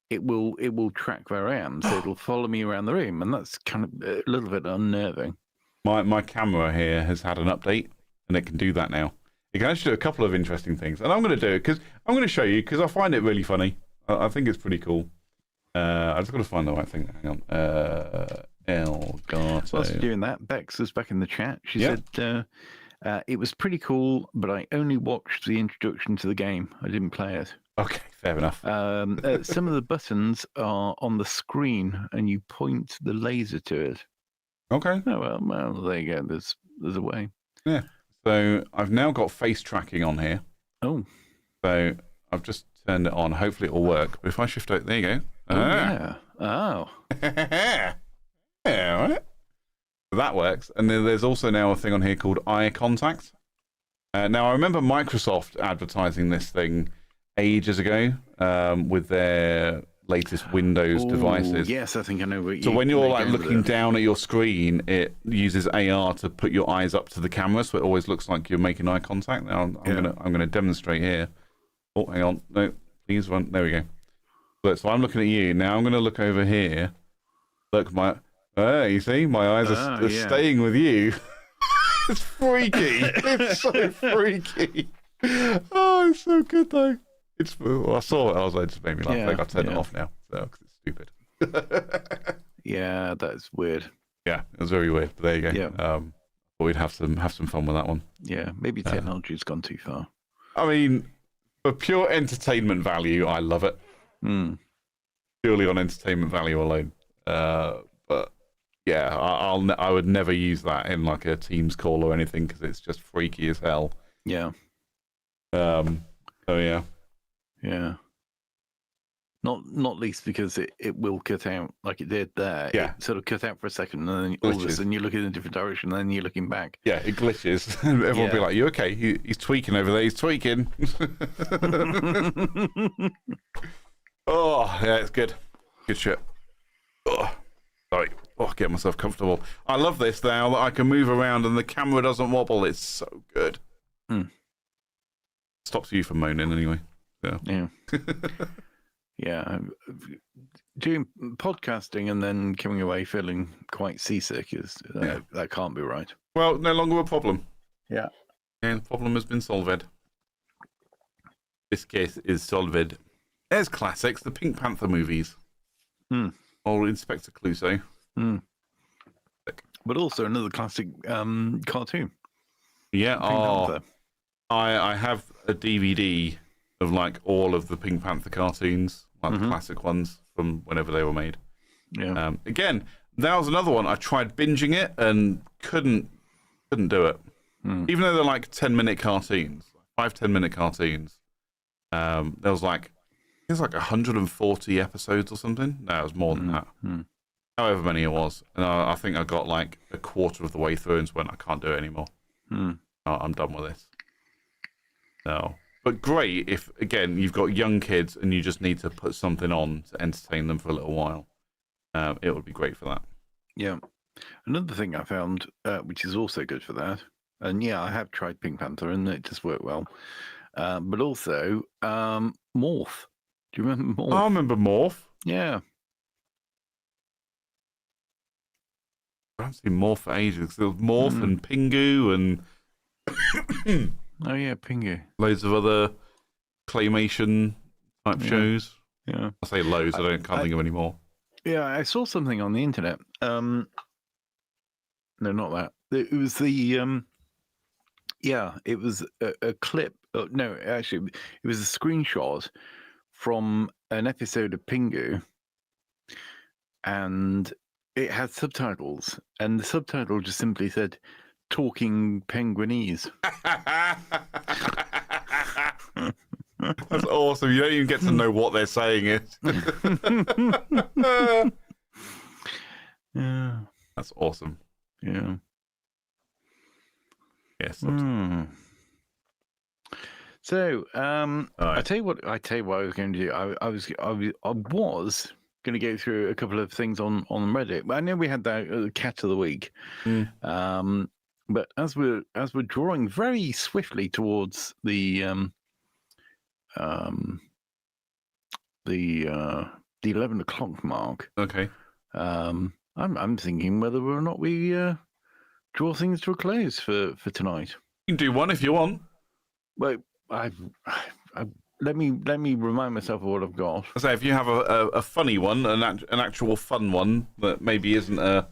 it will track where I am, so it'll follow me around the room, and that's kind of a little bit unnerving. My camera here has had an update, and it can do that now. It can actually do a couple of interesting things, and I'm going to do it because I'm going to show you because I find it really funny. I think it's pretty cool. I just got to find the right thing. Hang on. Elgato. Whilst you're doing that, Bex is back in the chat. She said it was pretty cool, but I only watched the introduction to the game. I didn't play it. Okay, fair enough. Some of the buttons are on the screen, and you point the laser to it. Okay. Oh well, there you go. There's a way. Yeah. So I've now got face tracking on here. Oh. So I've just turned it on. Hopefully it will work. But if I shift out, there you go. Oh, yeah. Oh. Yeah, right. So that works. And then there's also now a thing on here called eye contact. Now I remember Microsoft advertising this thing ages ago with their latest Windows devices. Yes, I think I know what you. So when you're like looking down at your screen, it uses AR to put your eyes up to the camera, so it always looks like you're making eye contact. Now I'm gonna demonstrate here. Oh, hang on, no, please run. There we go. So I'm looking at you now. I'm gonna look over here. Look, You see, my eyes are staying with you. It's freaky. It's so freaky. Oh, it's so good though. I saw it. I was like, it just made me laugh. I turned it off now, so because it's stupid. Yeah, that's weird. Yeah, it was very weird. But there you go. Yeah. But we'd have some fun with that one. Yeah, maybe technology's gone too far. I mean, for pure entertainment value, I love it. Purely on entertainment value alone. But yeah, I would never use that in like a Teams call or anything because it's just freaky as hell. Yeah. So yeah. Yeah. Not least because it will cut out like it did there. Yeah. It sort of cut out for a second, and then all of a sudden you're looking in a different direction, and then you're looking back. Yeah, it glitches. Everyone will be like, "You okay? He's tweaking over there. He's tweaking." Oh, yeah, it's good. Good shit. Oh, sorry. Oh, get myself comfortable. I love this now that I can move around and the camera doesn't wobble. It's so good. Stops you from moaning anyway. So. Yeah. Yeah. Doing podcasting and then coming away feeling quite seasick that can't be right. Well, no longer a problem. Yeah. And the problem has been solved. This case is solved. There's classics, the Pink Panther movies. Or Inspector Clouseau. But also another classic cartoon. Yeah. Pink Panther. I have a DVD of like all of the Pink Panther cartoons, like the classic ones from whenever they were made. Yeah. Again, that was another one. I tried binging it and couldn't do it. Even though they're like 10-minute cartoons, 5-10-minute cartoons. There was like 140 episodes or something. No, it was more than that. However many it was. And I think I got like a quarter of the way through and just went, I can't do it anymore. I'm done with this. No. But great if, again, you've got young kids and you just need to put something on to entertain them for a little while. It would be great for that. Yeah. Another thing I found, which is also good for that, and yeah, I have tried Pink Panther and it does work well, but also Morph. Do you remember Morph? I remember Morph. Yeah. I haven't seen Morph for ages. There was Morph and Pingu and... Oh, yeah, Pingu. Loads of other claymation type shows. Yeah. I say loads, I can't think of any more. Yeah, I saw something on the internet. No, not that. It was the... it was a clip. No, actually, it was a screenshot from an episode of Pingu, and it had subtitles, and the subtitle just simply said, "Talking Penguinese." That's awesome. You don't even get to know what they're saying. Yeah. That's awesome. Yeah. Yes. So, right. I tell you what I was going to do. I was going to go through a couple of things on Reddit. I know we had that cat of the week, but as we're drawing very swiftly towards the 11 o'clock mark. Okay. I'm thinking whether or not we draw things to a close for tonight. You can do one if you want. Well, let me remind myself of what I've got. I say if you have a funny one, an actual fun one that maybe isn't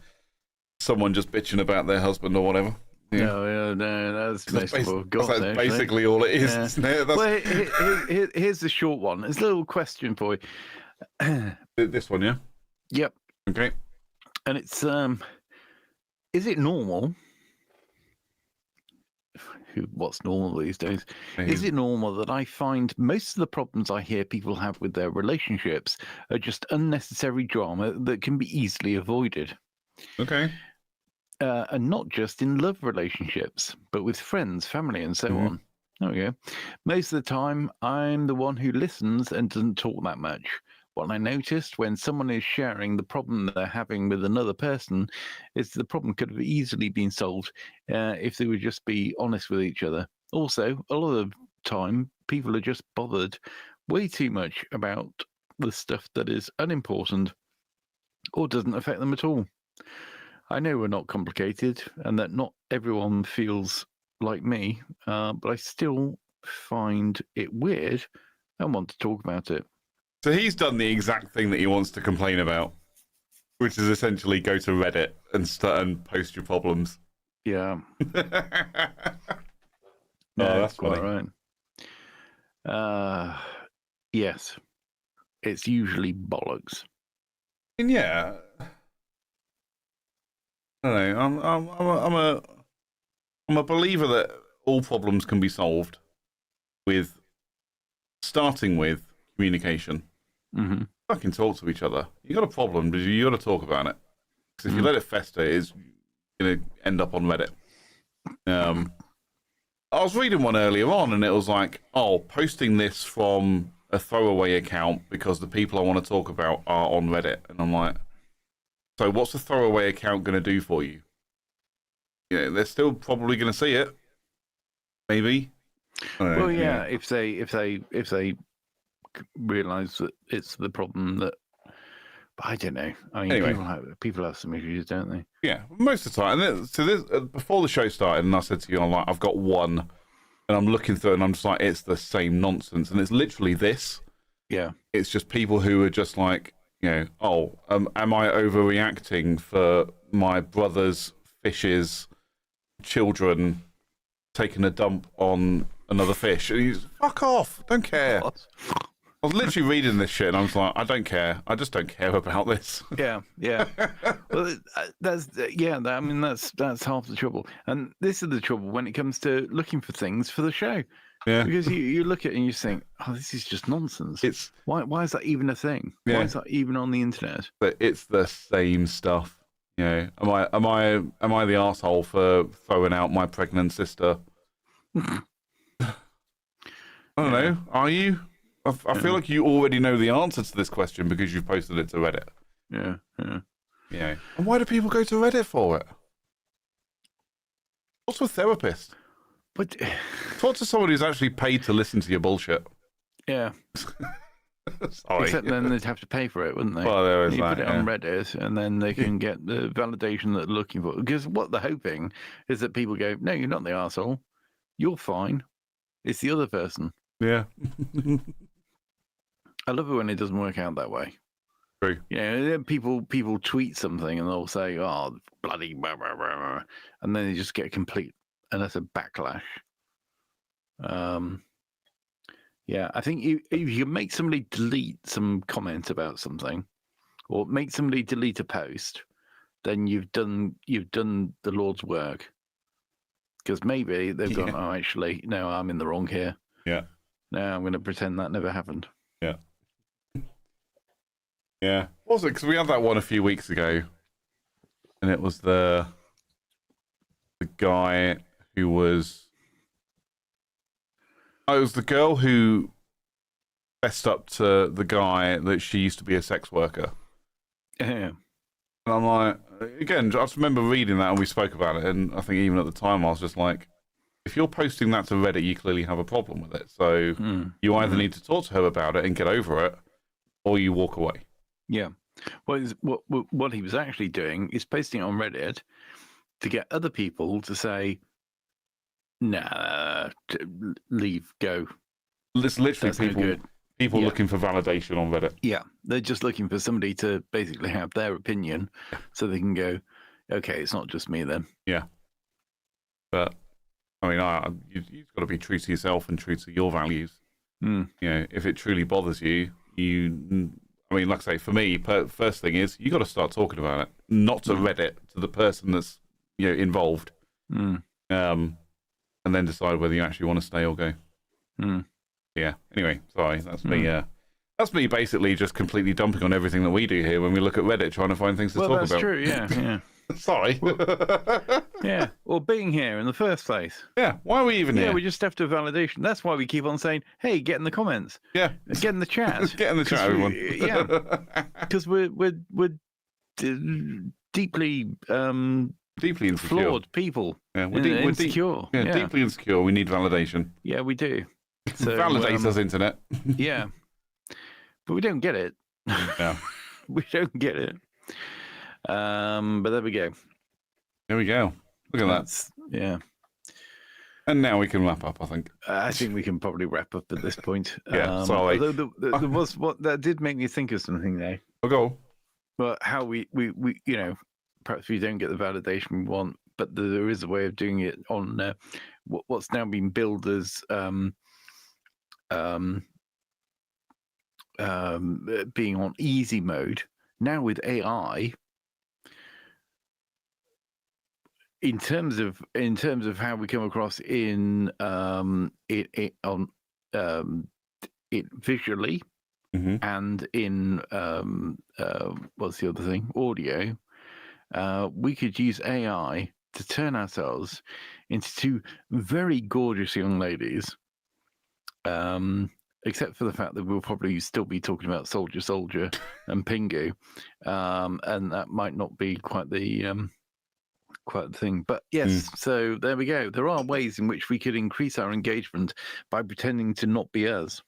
someone just bitching about their husband or whatever. Yeah. No, that's basically all it is. Yeah. Isn't it? Well, here's the short one. It's a little question for you. This one, yeah. Yep. Okay. And it's is it normal? What's normal these days? Is it normal that I find most of the problems I hear people have with their relationships are just unnecessary drama that can be easily avoided? Okay. And not just in love relationships, but with friends, family, and so on. There we go. Most of the time, I'm the one who listens and doesn't talk that much. What I noticed when someone is sharing the problem they're having with another person is the problem could have easily been solved if they would just be honest with each other. Also, a lot of the time, people are just bothered way too much about the stuff that is unimportant or doesn't affect them at all. I know we're not complicated and that not everyone feels like me, but I still find it weird and want to talk about it. So he's done the exact thing that he wants to complain about, which is essentially go to Reddit and start and post your problems. Yeah. No, that's quite funny. Right. Yes. It's usually bollocks. And yeah, I don't know. I'm a believer that all problems can be solved with starting with communication. Mm-hmm. Fucking talk to each other. You got a problem, but you got to talk about it. Because if you let it fester, it's going to end up on Reddit. I was reading one earlier on, and it was like, oh, posting this from a throwaway account because the people I want to talk about are on Reddit. And I'm like, so what's the throwaway account going to do for you? Yeah, they're still probably going to see it. Maybe. Well, yeah, if they realise that it's the problem that. But I don't know. I mean, anyway. people have some issues, don't they? Yeah, most of the time. And so this, before the show started, and I said to you, I'm like, I've got one, and I'm looking through it, and I'm just like, it's the same nonsense, and it's literally this. Yeah. It's just people who are just like, you know, oh, am I overreacting for my brother's fish's children taking a dump on another fish? And he's, fuck off, don't care. What? I was literally reading this shit, and I was like, I don't care. I just don't care about this. Yeah. Well, that's half the trouble. And this is the trouble when it comes to looking for things for the show. Yeah. Because you look at it and you think, oh, this is just nonsense. It's why is that even a thing? Yeah. Why is that even on the internet? But it's the same stuff. You know, am I the asshole for throwing out my pregnant sister? I don't know. Are you? I feel like you already know the answer to this question because you've posted it to Reddit. Yeah. Yeah. And why do people go to Reddit for it? Talk to a therapist. But talk to someone who's actually paid to listen to your bullshit. Yeah. Sorry. Except then they'd have to pay for it, wouldn't they? Well, there is you that, put it on Reddit, and then they can get the validation that they're looking for. Because what they're hoping is that people go, "No, you're not the arsehole. You're fine. It's the other person." Yeah. I love it when it doesn't work out that way. True. You know, people tweet something and they'll say, "Oh, bloody," blah, blah, blah, blah, and then they just get a complete and utter backlash. Yeah, I think if you make somebody delete some comment about something, or make somebody delete a post, then you've done the Lord's work. Because maybe they've gone, oh, actually, no, I'm in the wrong here. Yeah. No, I'm going to pretend that never happened. Yeah. Yeah. What was it? Because we had that one a few weeks ago, and it was the guy who was. Oh, it was the girl who fessed up to the guy that she used to be a sex worker. Yeah. And I'm like, again, I just remember reading that and we spoke about it, and I think even at the time I was just like, if you're posting that to Reddit, you clearly have a problem with it. So you either need to talk to her about it and get over it, or you walk away. Yeah. What he was actually doing is posting it on Reddit to get other people to say, nah, leave, go. It's literally people looking for validation on Reddit. Yeah, they're just looking for somebody to basically have their opinion so they can go, okay, it's not just me then. Yeah. But, I mean, you've got to be true to yourself and true to your values. You know, if it truly bothers you, I mean, like I say, for me, first thing is, you got to start talking about it. Not to Reddit, to the person that's, you know, involved. And then decide whether you actually want to stay or go. Yeah. Anyway, sorry. That's me. That's me basically just completely dumping on everything that we do here when we look at Reddit, trying to find things to talk about. That's true. Yeah. Sorry. Yeah. Or being here in the first place. Yeah. Why are we even here? Yeah, we just have to validation. That's why we keep on saying, "Hey, get in the comments." Yeah. Get in the chat. Get in the chat, everyone. Yeah. Because we're deeply insecure. Flawed people. Yeah, we're insecure. Deeply insecure. We need validation. Yeah, we do. So, validate us, internet. Yeah, but we don't get it. Yeah, we don't get it. But there we go. There we go. Look at that. Yeah. And now we can wrap up, I think. I think we can probably wrap up at this point. Yeah, sorry. Although there was what that did make me think of something there. I'll go. But how we perhaps we don't get the validation we want, but there is a way of doing it on what's now been billed as being on easy mode. Now with AI, in terms of how we come across in it visually, and in what's the other thing, audio, we could use AI to turn ourselves into two very gorgeous young ladies, except for the fact that we'll probably still be talking about Soldier and Pingu, and that might not be quite the thing. But yes, so there we go. There are ways in which we could increase our engagement by pretending to not be us.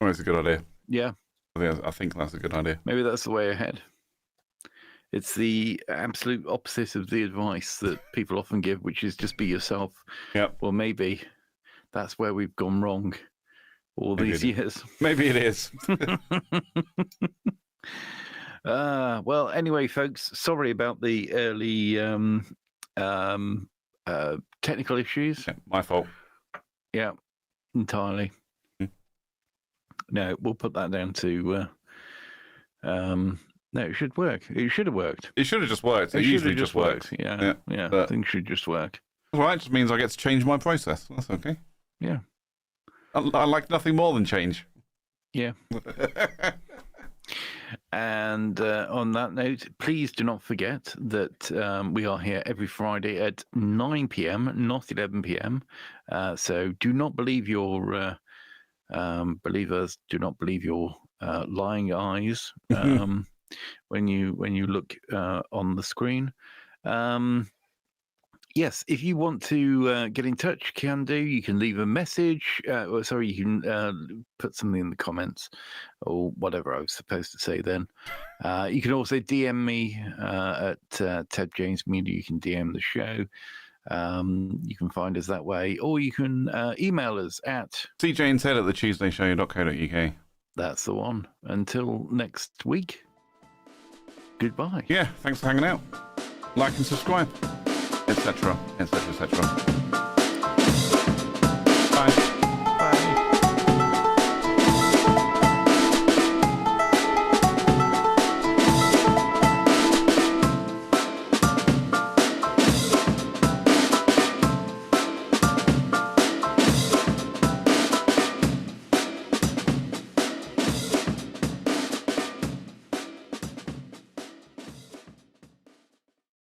Oh, that's a good idea. Yeah. I think that's a good idea. Maybe that's the way ahead. It's the absolute opposite of the advice that people often give, which is just be yourself. Yep. Well, maybe that's where we've gone wrong all these years. Maybe it is. Well, anyway, folks, sorry about the early technical issues. Yeah, my fault. Yeah, entirely. No, we'll put that down to no, it should work. It should have worked. It should have just worked. It usually just works. Yeah. But things should just work. All right, it just means I get to change my process. That's okay. Yeah. I like nothing more than change. Yeah. And on that note, please do not forget that we are here every Friday at 9 p.m., not 11 p.m. So do not believe your believers. Do not believe your lying eyes when you look on the screen. Yes, if you want to get in touch, you can do. You can leave a message. You can put something in the comments or whatever I was supposed to say then. You can also DM me at Ted James Media. You can DM the show. You can find us that way. Or you can email us at cjandted@thetuesdayshow.co.uk. That's the one. Until next week, goodbye. Yeah, thanks for hanging out. Like and subscribe, etc., etc., etc.